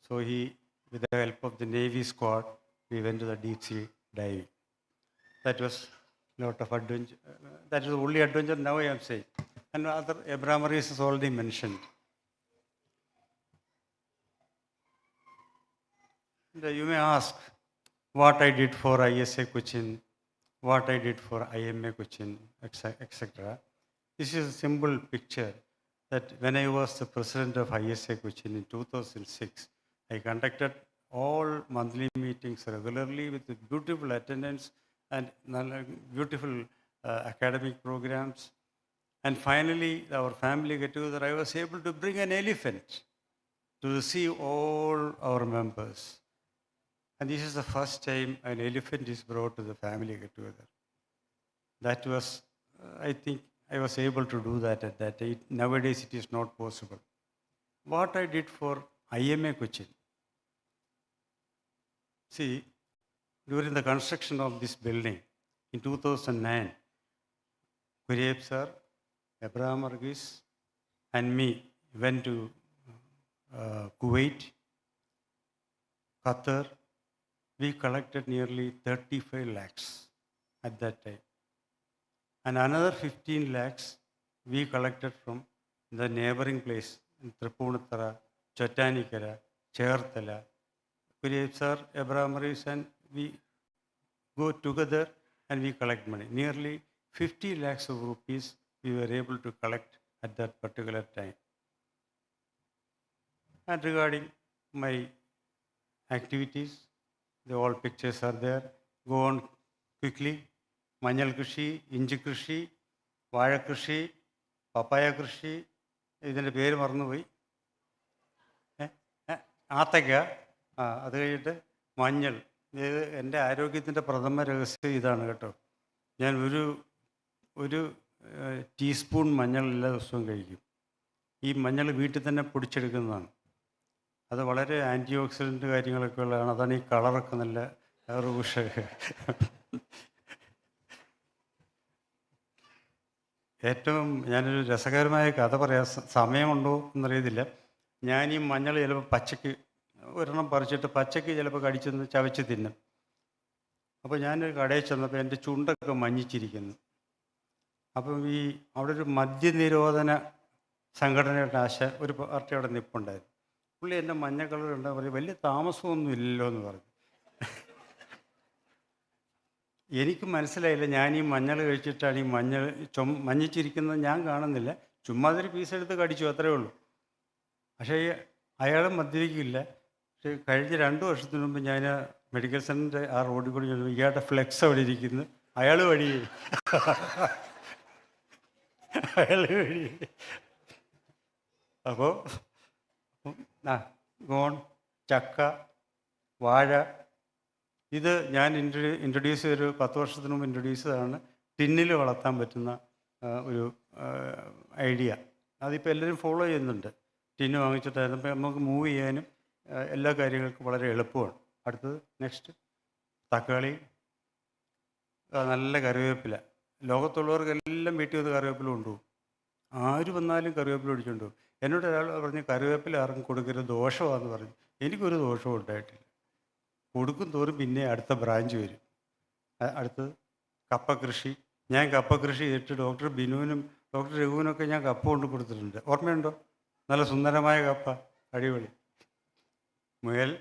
So with the help of the Navy squad, we went to the deep sea diving. That was a lot of adventure. That is the only adventure now I am saying. And other Varghese is already mentioned. And you may ask what I did for ISA Cochin, what I did for IMA Cochin, etc. This is a simple picture that when I was the president of ISA Cochin in 2006, I conducted all monthly meetings regularly with beautiful attendance and beautiful academic programs. And finally, our family get-together, I was able to bring an elephant to see all our members. And this is the first time an elephant is brought to the family get-together. That was, I think, I was able to do that at that time. Nowadays, it is not possible. What I did for IMA Cochin. See, during the construction of this building in 2009, Kureb sir, Varghese, and me went to Kuwait, Qatar. We collected nearly 35 lakhs at that time. And another 15 lakhs we collected from the neighboring place in Tripunithara, Chottanikara, Cherthala. Kureb sir, Varghese, and we go together and we collect money. Nearly 50 lakhs of rupees we were able to collect at that particular time. And regarding my activities, the all pictures are there. Go on quickly. Manjal Krishi, Inji Krishi, Vaya Krishi, Papaya Krishi. ഇതിൻ്റെ പേര് മറന്നുപോയി. ആത്തയ്ക്ക, അത് കഴിഞ്ഞിട്ട് മഞ്ഞൾ. ഇത് എൻ്റെ ആരോഗ്യത്തിൻ്റെ പ്രഥമ രഹസ്യം ഇതാണ് കേട്ടോ. ഞാൻ ഒരു ടീസ്പൂൺ മഞ്ഞൾ എല്ലാ ദിവസവും കഴിക്കും. ഈ മഞ്ഞൾ വീട്ടിൽ തന്നെ പൊടിച്ചെടുക്കുന്നതാണ്. അത് വളരെ ആൻറ്റി ഓക്സിഡൻറ്റ് കാര്യങ്ങളൊക്കെ ഉള്ളതാണ്. അതാണ് ഈ കളറൊക്കെ നല്ല റൂഷ്. ഏറ്റവും ഞാനൊരു രസകരമായ കഥ പറയാം. സമയമുണ്ടോ എന്നറിയത്തില്ല. ഞാൻ ഈ മഞ്ഞൾ ചിലപ്പോൾ പച്ചയ്ക്ക് ഒരെണ്ണം പറിച്ചിട്ട് പച്ചയ്ക്ക് ചിലപ്പോൾ കടിച്ചെന്ന് ചവച്ച് തിന്നും. അപ്പോൾ ഞാനൊരു കടയിൽ ചെന്നപ്പോൾ എൻ്റെ ചുണ്ടൊക്കെ മഞ്ഞിച്ചിരിക്കുന്നു. അപ്പം അവിടെ ഒരു മദ്യനിരോധന സംഘടനയുടെ ഒരു പാർട്ടി അവിടെ നിൽപ്പുണ്ടായിരുന്നു. പുള്ളി എൻ്റെ മഞ്ഞ കളർ ഉണ്ടാകും പറയും, വലിയ താമസമൊന്നും ഇല്ലല്ലോ എന്ന് പറഞ്ഞു. എനിക്ക് മനസ്സിലായില്ല, ഞാൻ ഈ മഞ്ഞൾ കഴിച്ചിട്ടാണ് ഈ മഞ്ഞിച്ചിരിക്കുന്നത് ഞാൻ കാണുന്നില്ല. ചുമ്മാ അതൊരു പീസെടുത്ത് കടിച്ചു, അത്രേ ഉള്ളൂ. പക്ഷേ അയാളും മദ്യപിക്കില്ല. പക്ഷേ കഴിഞ്ഞ 2 വർഷത്തിന് മുമ്പ് ഞാൻ മെഡിക്കൽ സെൻ്ററിൻ്റെ ആ റോഡിൽ കൂടി ചെന്നു. ഇയാളുടെ ഫ്ലെക്സ് അവിടെ ഇരിക്കുന്നു. അയാൾ വഴി അപ്പോൾ ഗോൺ, ചക്ക, വാഴ, ഇത് ഞാൻ ഇൻട്രൊഡ്യൂസ് ചെയ്തൊരു 10 വർഷത്തിന് മുമ്പ് ഇൻട്രൊഡ്യൂസ് ചെയ്തതാണ്. ടിന്നിൽ വളർത്താൻ പറ്റുന്ന ഒരു ഐഡിയ. അതിപ്പോൾ എല്ലാവരും ഫോളോ ചെയ്യുന്നുണ്ട്. ടിന്ന് വാങ്ങിച്ചിട്ടായിരുന്നു. അപ്പോൾ നമുക്ക് മൂവ് ചെയ്യാനും എല്ലാ കാര്യങ്ങൾക്കും വളരെ എളുപ്പമാണ്. അടുത്തത് നെക്സ്റ്റ്, തക്കാളി, നല്ല കറിവേപ്പില. ലോകത്തുള്ളവർക്കെല്ലാം വീട്ടിൽ വന്ന് കറിവേപ്പില കൊണ്ടുപോകും. ആര് വന്നാലും കറിവേപ്പില ഒടിച്ചുകൊണ്ട് പോകും. എന്നോട് ഒരാൾ പറഞ്ഞ് കറിവേപ്പില ആർക്കും കൊടുക്കരുത്, ദോഷമാണെന്ന് പറഞ്ഞു. എനിക്കൊരു ദോഷവും ഉണ്ടായിട്ടില്ല. കൊടുക്കും തോറും പിന്നെ അടുത്ത ബ്രാഞ്ച് വരും. അടുത്തത് കപ്പ കൃഷി. ഞാൻ കപ്പ കൃഷി ചെയ്തിട്ട് ഡോക്ടർ ബിനുവിനും ഡോക്ടർ രഘുവിനൊക്കെ ഞാൻ കപ്പ കൊണ്ട് കൊടുത്തിട്ടുണ്ട്. ഓർമ്മയുണ്ടോ? നല്ല സുന്ദരമായ കപ്പ, അടിപൊളി. മുയൽ,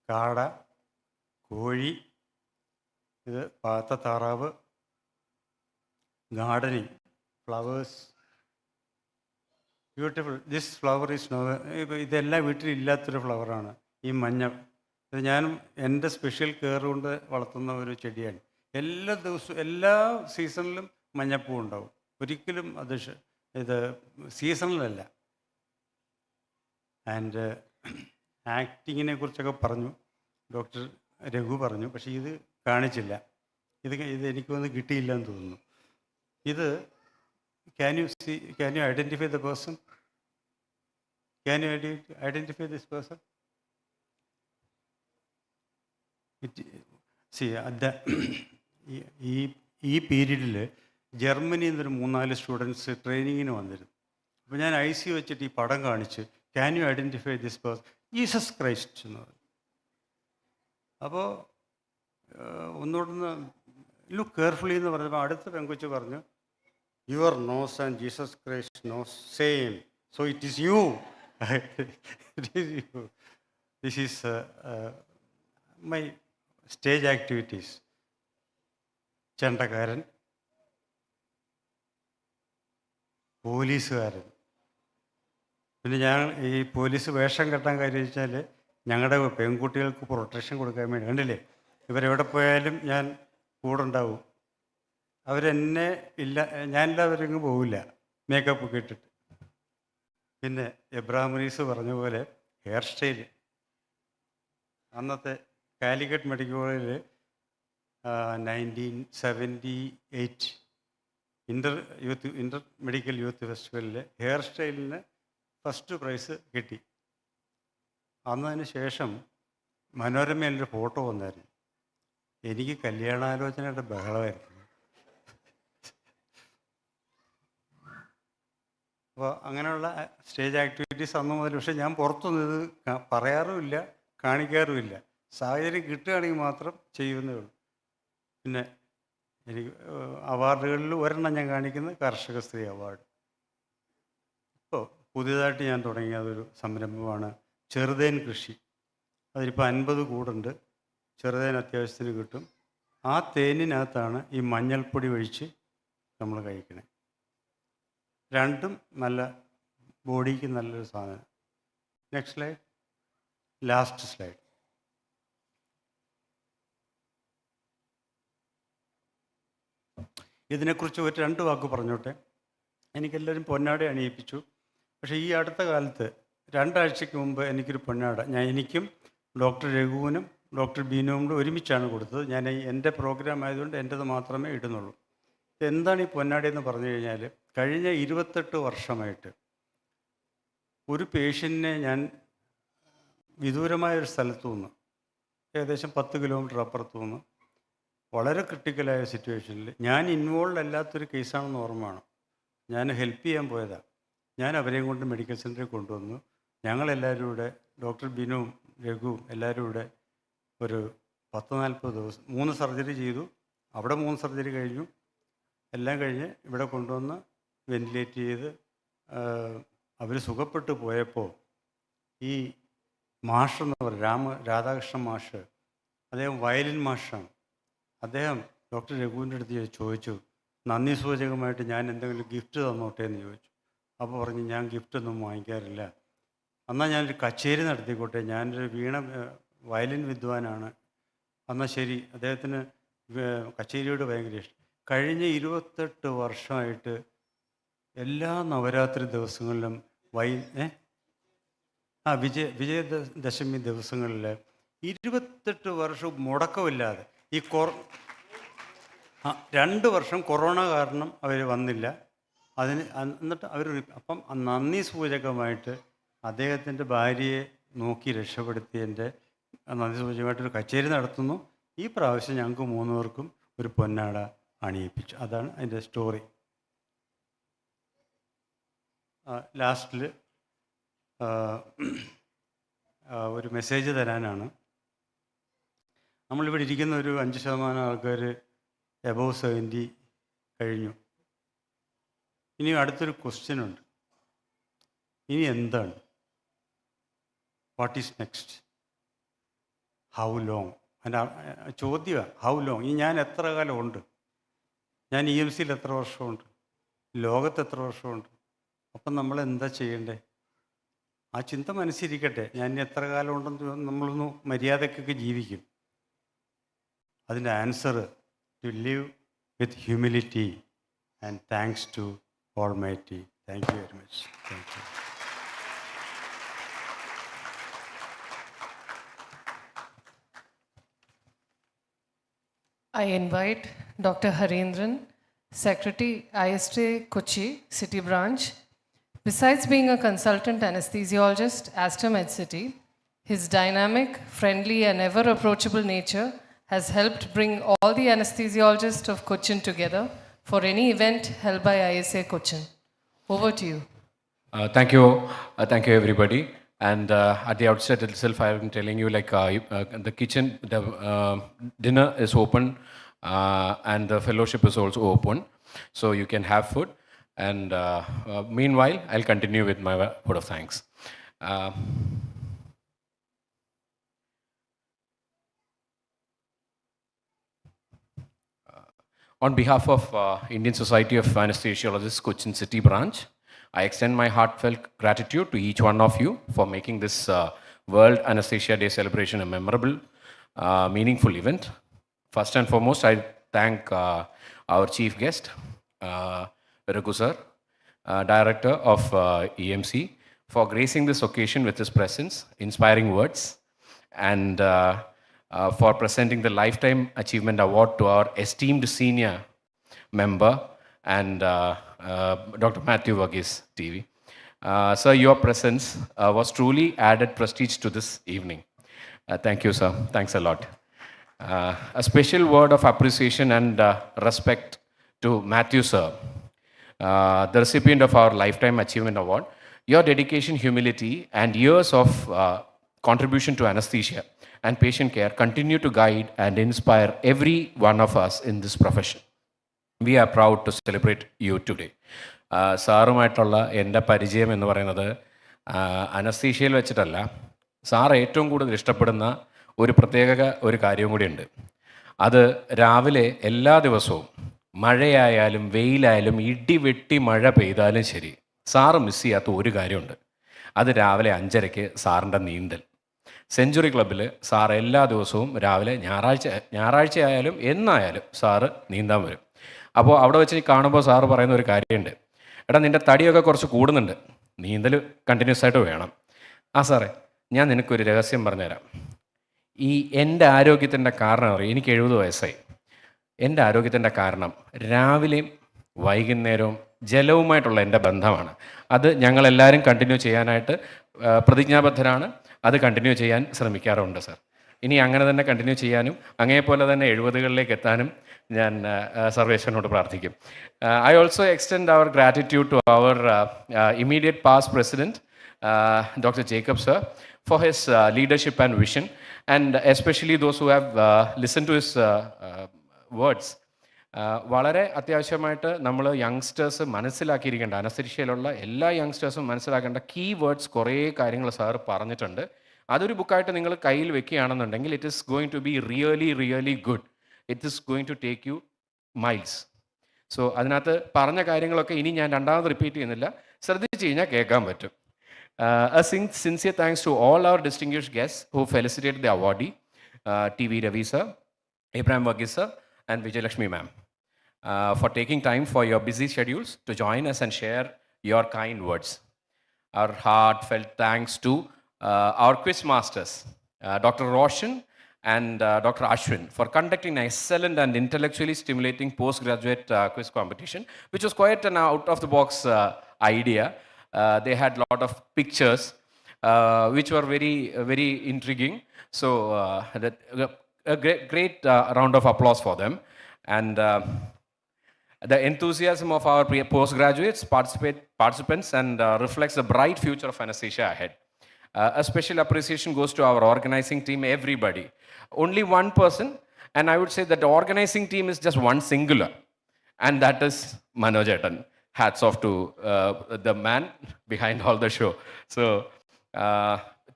കാട, കോഴി, ഇത് പാത്ത താറാവ്, gardening, flowers, beautiful. This flower is no. ഇതെല്ലാം വീട്ടിലില്ലാത്തൊരു ഫ്ലവറാണ് ഈ മഞ്ഞ. ഇത് ഞാനും എൻ്റെ സ്പെഷ്യൽ കെയർ കൊണ്ട് വളർത്തുന്ന ഒരു ചെടിയാണ്. എല്ലാ ദിവസവും എല്ലാ സീസണിലും മഞ്ഞപ്പൂ ഉണ്ടാവും. ഒരിക്കലും ഇത് സീസണിലല്ല. ആൻഡ് ആക്ടിങ്ങിനെ കുറിച്ചൊക്കെ പറഞ്ഞു, ഡോക്ടർ രഘു പറഞ്ഞു. പക്ഷേ ഇത് കാണിച്ചില്ല. ഇത് എനിക്കൊന്ന് കിട്ടിയില്ല എന്ന് തോന്നുന്നു. ഇത് can you identify the person? Can you identify this person? ഈ പീരീഡിൽ ജർമ്മനിയിൽ നിന്നൊരു 3-4 സ്റ്റുഡൻസ് ട്രെയിനിങ്ങിന് വന്നിരുന്നു. അപ്പോൾ ഞാൻ IC വെച്ചിട്ട് ഈ പടം കാണിച്ച്, can you identify this person? Jesus Christ എന്ന് പറഞ്ഞു. അപ്പോൾ ഒന്നുകൂടെ ലുക്ക് കെയർഫുള്ളി എന്ന് പറഞ്ഞപ്പോൾ അടുത്ത പെങ്കൊച്ച് പറഞ്ഞു, your nose and Jesus Christ nose same, so it is you. This is my stage activities. ചെണ്ടക്കാരൻ, പോലീസുകാരൻ. പിന്നെ ഞാൻ ഈ പോലീസ് വേഷം കെട്ടാൻ കാര്യം വെച്ചാൽ ഞങ്ങളുടെ പെൺകുട്ടികൾക്ക് പ്രൊട്ടക്ഷൻ കൊടുക്കാൻ വേണ്ടി. കണ്ടില്ലേ, ഇവരെവിടെ പോയാലും ഞാൻ കൂടെ ഉണ്ടാവും. അവരെന്നെ ഞാനെല്ലാവരും പോവില്ല മേക്കപ്പ് ഒക്കെ ഇട്ടിട്ട്. പിന്നെ എബ്രാഹിം മുനീസ് പറഞ്ഞ പോലെ ഹെയർ സ്റ്റൈല്. അന്നത്തെ കാലിക്കറ്റ് മെഡിക്കൽ കോളേജിൽ 1978 ഇന്റർ മെഡിക്കൽ യൂത്ത് ഫെസ്റ്റിവലിൽ ഹെയർ സ്റ്റൈലിന് ഫസ്റ്റ് പ്രൈസ് കിട്ടി. അന്നതിന് ശേഷം മനോരമയിലൊരു ഫോട്ടോ വന്നായിരുന്നു. എനിക്ക് കല്യാണാലോചനയുടെ ബഹളമായിരുന്നു. അപ്പോൾ അങ്ങനെയുള്ള സ്റ്റേജ് ആക്ടിവിറ്റീസ് അന്ന് മുതൽ. പക്ഷേ ഞാൻ പുറത്തൊന്നും ഇത് പറയാറുമില്ല, കാണിക്കാറുമില്ല. സാഹചര്യം കിട്ടുകയാണെങ്കിൽ മാത്രം ചെയ്യുന്നേ ഉള്ളൂ. പിന്നെ എനിക്ക് അവാർഡുകളിൽ ഒരെണ്ണം ഞാൻ കാണിക്കുന്നത് കർഷക സ്ത്രീ അവാർഡ്. ഇപ്പോൾ പുതിയതായിട്ട് ഞാൻ തുടങ്ങിയ അതൊരു സംരംഭമാണ് ചെറുതേൻ കൃഷി. അതിലിപ്പോൾ 50 കൂടുണ്ട്. ചെറുതേൻ അത്യാവശ്യത്തിന് കിട്ടും. ആ തേനിനകത്താണ് ഈ മഞ്ഞൾപ്പൊടി ഒഴിച്ച് നമ്മൾ കഴിക്കണേ. രണ്ടും നല്ല ബോഡിക്ക് നല്ലൊരു സാധനം. Next slide, last slide. ഇതിനെക്കുറിച്ച് 2 വാക്ക് പറഞ്ഞോട്ടെ. എനിക്കെല്ലാവരും പൊന്നാടെ അണിയിപ്പിച്ചു. പക്ഷേ ഈ അടുത്ത കാലത്ത് രണ്ടാഴ്ചയ്ക്ക് മുമ്പ് എനിക്കൊരു പൊന്നാട എനിക്കും ഡോക്ടർ രഘുവിനും ഡോക്ടർ ബീനുവും കൂടെ ഒരുമിച്ചാണ് കൊടുത്തത്. ഞാൻ എൻ്റെ പ്രോഗ്രാം ആയതുകൊണ്ട് എൻ്റേത് മാത്രമേ ഇടുന്നുള്ളൂ. എന്താണ് ഈ പൊന്നാടി എന്ന് പറഞ്ഞു കഴിഞ്ഞാൽ, കഴിഞ്ഞ 28 വർഷമായിട്ട് ഒരു പേഷ്യൻറ്റിനെ ഞാൻ വിദൂരമായൊരു സ്ഥലത്തു നിന്ന്, ഏകദേശം 10 കിലോമീറ്റർ അപ്പുറത്തു നിന്ന്, വളരെ ക്രിട്ടിക്കലായ സിറ്റുവേഷനിൽ, ഞാൻ ഇൻവോൾവ് അല്ലാത്തൊരു കേസാണെന്ന് ഓർമ്മയാണ്, ഞാൻ ഹെൽപ്പ് ചെയ്യാൻ പോയതാണ്. ഞാൻ അവരെയും കൊണ്ട് മെഡിക്കൽ സെൻറ്ററിൽ കൊണ്ടുവന്നു. ഞങ്ങളെല്ലാവരും കൂടെ, ഡോക്ടർ ബിനുവും രഘുവും എല്ലാവരും കൂടെ ഒരു 10-40 ദിവസം 3 സർജറി ചെയ്തു. അവിടെ 3 സർജറി കഴിഞ്ഞു. എല്ലാം കഴിഞ്ഞ് ഇവിടെ കൊണ്ടുവന്ന് വെന്റിലേറ്റ് ചെയ്ത് അവർ സുഖപ്പെട്ടു പോയപ്പോൾ ഈ മാഷെന്ന് പറയും, രാധാകൃഷ്ണൻ മാഷ്, അദ്ദേഹം വയലിൻ മാഷാണ്. അദ്ദേഹം ഡോക്ടർ രഘുവിൻ്റെ അടുത്ത് ചോദിച്ചു, നന്ദി സൂചകമായിട്ട് ഞാൻ എന്തെങ്കിലും ഗിഫ്റ്റ് തന്നോട്ടെ എന്ന് ചോദിച്ചു. അപ്പോൾ പറഞ്ഞു, ഞാൻ ഗിഫ്റ്റൊന്നും വാങ്ങിക്കാറില്ല, എന്നാൽ ഞാനൊരു കച്ചേരി നടത്തിക്കോട്ടെ, ഞാനൊരു വയലിൻ വിദ്വാനാണ്. എന്നാൽ ശരി. അദ്ദേഹത്തിന് കച്ചേരിയോട് ഭയങ്കര ഇഷ്ടം. കഴിഞ്ഞ 28 വർഷമായിട്ട് എല്ലാ നവരാത്രി ദിവസങ്ങളിലും വിജയദശമി ദിവസങ്ങളിൽ 28 വർഷം മുടക്കമില്ലാതെ, ഈ 2 വർഷം കൊറോണ കാരണം അവർ വന്നില്ല. എന്നിട്ട് അവർ അപ്പം നന്ദി സൂചകമായിട്ട് അദ്ദേഹത്തിൻ്റെ ഭാര്യയെ നോക്കി രക്ഷപ്പെടുത്തിയതിൻ്റെ നന്ദി സൂചകമായിട്ടൊരു കച്ചേരി നടത്തുന്നു. ഈ പ്രാവശ്യം ഞങ്ങൾക്ക് 3 പേർക്കും ഒരു പൊന്നാട അണിയിപ്പിച്ചു. അതാണ് അതിൻ്റെ സ്റ്റോറി. ലാസ്റ്റിൽ ഒരു മെസ്സേജ് തരാനാണ്. നമ്മളിവിടെ ഇരിക്കുന്ന ഒരു 5% ആൾക്കാർ എബോവ് 70 കഴിഞ്ഞു. ഇനി അടുത്തൊരു ക്വസ്റ്റ്യനുണ്ട്, ഇനി എന്താണ്? What is next? How long? എൻ്റെ ചോദ്യമാണ്, ഹൗ ലോങ്? ഈ ഞാൻ എത്ര കാലം ഉണ്ട്? ഞാൻ EMCയിൽ എത്ര വർഷമുണ്ട്? ലോകത്ത് എത്ര വർഷമുണ്ട്? അപ്പം നമ്മൾ എന്താ ചെയ്യണ്ടേ? ആ ചിന്ത മനസ്സിരിക്കട്ടെ. ഞാൻ ഇനി എത്ര കാലം ഉണ്ടെന്ന് നമ്മളൊന്ന് മര്യാദക്കൊക്കെ ജീവിക്കും. അതിൻ്റെ answer, to live with humility and thanks to almighty. Thank you very much. Thank you. I invite Dr. Harendran, Secretary, ISA Kochi City Branch. Besides being a consultant anesthesiologist, Aster MedCity, his dynamic, friendly and ever approachable nature has helped bring all the anesthesiologists of Cochin together for any event held by ISA Cochin. Over to you. Thank you everybody. And at the outset itself, I am telling you, the kitchen, the dinner is open and the fellowship is also open, so you can have food. And meanwhile, I'll continue with my word of thanks. On behalf of Indian Society of Anesthesiologists, Cochin City Branch, I extend my heartfelt gratitude to each one of you for making this World Anesthesia Day celebration a memorable, meaningful event. First and foremost, I thank our chief guest, Varghese sir, Director of EMC, for gracing this occasion with his presence, inspiring words, and for presenting the Lifetime Achievement Award to our esteemed senior member and Dr. Mathew Varghese TV. Sir, your presence was truly added prestige to this evening. Thank you, sir. Thanks a lot. A special word of appreciation and respect to Mathew, sir, the recipient of our Lifetime Achievement Award. Your dedication, humility, and years of contribution to anesthesia and patient care continue to guide and inspire every one of us in this profession. We are proud to celebrate you today. സാറുമായിട്ടുള്ള എൻ്റെ പരിചയം എന്ന് പറയുന്നത് അനസ്തീഷ്യയിൽ വെച്ചിട്ടല്ല, sir ഏറ്റവും കൂടുതൽ ഇഷ്ടപ്പെടുന്ന ഒരു കാര്യവും കൂടിയുണ്ട്. അത് രാവിലെ എല്ലാ ദിവസവും മഴയായാലും വെയിലായാലും ഇടിവെട്ടി മഴ പെയ്താലും ശരി, സാറ് മിസ് ചെയ്യാത്ത ഒരു കാര്യമുണ്ട്. അത് രാവിലെ 5:30 സാറിൻ്റെ നീന്തൽ. സെഞ്ച്വറി ക്ലബ്ബിൽ സാർ എല്ലാ ദിവസവും രാവിലെ ഞായറാഴ്ച ആയാലും എന്നായാലും സാറ് നീന്താൻ വരും. അപ്പോൾ അവിടെ വെച്ച് കാണുമ്പോൾ സാറ് പറയുന്ന ഒരു കാര്യമുണ്ട്, എടാ നിൻ്റെ തടിയൊക്കെ കുറച്ച് കൂടുന്നുണ്ട്, നീന്തൽ കണ്ടിന്യൂസ് ആയിട്ട് വേണം. ആ സാറേ, ഞാൻ നിനക്കൊരു രഹസ്യം പറഞ്ഞുതരാം. ഈ എൻ്റെ ആരോഗ്യത്തിൻ്റെ കാരണം അറിയാം. എനിക്ക് 70 വയസ്സായി. എൻ്റെ ആരോഗ്യത്തിൻ്റെ കാരണം രാവിലെയും വൈകുന്നേരവും ജലവുമായിട്ടുള്ള എൻ്റെ ബന്ധമാണ്. അത് ഞങ്ങളെല്ലാവരും കണ്ടിന്യൂ ചെയ്യാനായിട്ട് പ്രതിജ്ഞാബദ്ധരാണ്. അത് കണ്ടിന്യൂ ചെയ്യാൻ ശ്രമിക്കാറുണ്ട് സാർ. ഇനി അങ്ങനെ തന്നെ കണ്ടിന്യൂ ചെയ്യാനും അങ്ങേപോലെ തന്നെ 70കളിലേക്ക് എത്താനും ഞാൻ സർവേശ്വരനോട് പ്രാർത്ഥിക്കും. I also extend our gratitude to our immediate past president Dr. Jacob sir for his leadership and vision, and especially those who have listened to his words. വളരെ അത്യാവശ്യമായിട്ട് നമ്മൾ യങ്സ്റ്റേഴ്സ് മനസ്സിലാക്കിയിരിക്കേണ്ട, അനസ്തേഷ്യയിലുള്ള എല്ലാ യങ്സ്റ്റേഴ്സും മനസ്സിലാക്കേണ്ട കീ വേർഡ്സ് കുറേ കാര്യങ്ങൾ സാർ പറഞ്ഞിട്ടുണ്ട്. അതൊരു ബുക്കായിട്ട് നിങ്ങൾ കയ്യിൽ വെക്കുകയാണെന്നുണ്ടെങ്കിൽ it is going to be really good. It is going to take you miles. So അതിനകത്ത് പറഞ്ഞ കാര്യങ്ങളൊക്കെ ഇനി ഞാൻ രണ്ടാമത് റിപ്പീറ്റ് ചെയ്യുന്നില്ല, ശ്രദ്ധിച്ച് കഴിഞ്ഞാൽ കേൾക്കാൻ പറ്റും. A sincere thanks to all our distinguished guests who felicitated the awardee, TV Ravi sir, Abraham Varghese sir, and Vijayalakshmi ma'am, for taking time for your busy schedules to join us and share your kind words. Our heartfelt thanks to our quiz masters, Dr. Roshan and Dr. Ashwin, for conducting an excellent and intellectually stimulating postgraduate quiz competition, which was quite an out-of-the-box idea. They had a lot of pictures which were very intriguing. So a great round of applause for them. And the enthusiasm of our postgraduates, participants, and reflects the bright future of anesthesia ahead. A special appreciation goes to our organizing team, everybody. Only one person, and I would say that the organizing team is just one singular, and that is Manoj Etan. Hats off to the man behind all the show. So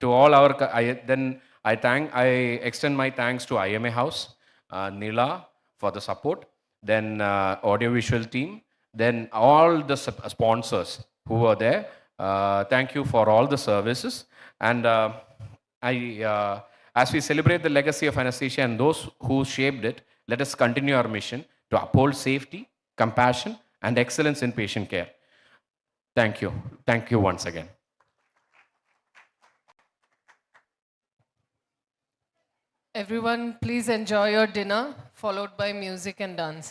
to all our, I extend my thanks to IMA House, Nila for the support, then audiovisual team, then all the sponsors who were there. Thank you for all the services. And as we celebrate the legacy of anesthesia and those who shaped it, let us continue our mission to uphold safety, compassion, and excellence in patient care. Thank you. Thank you once again. Everyone, please enjoy your dinner, followed by music and dance.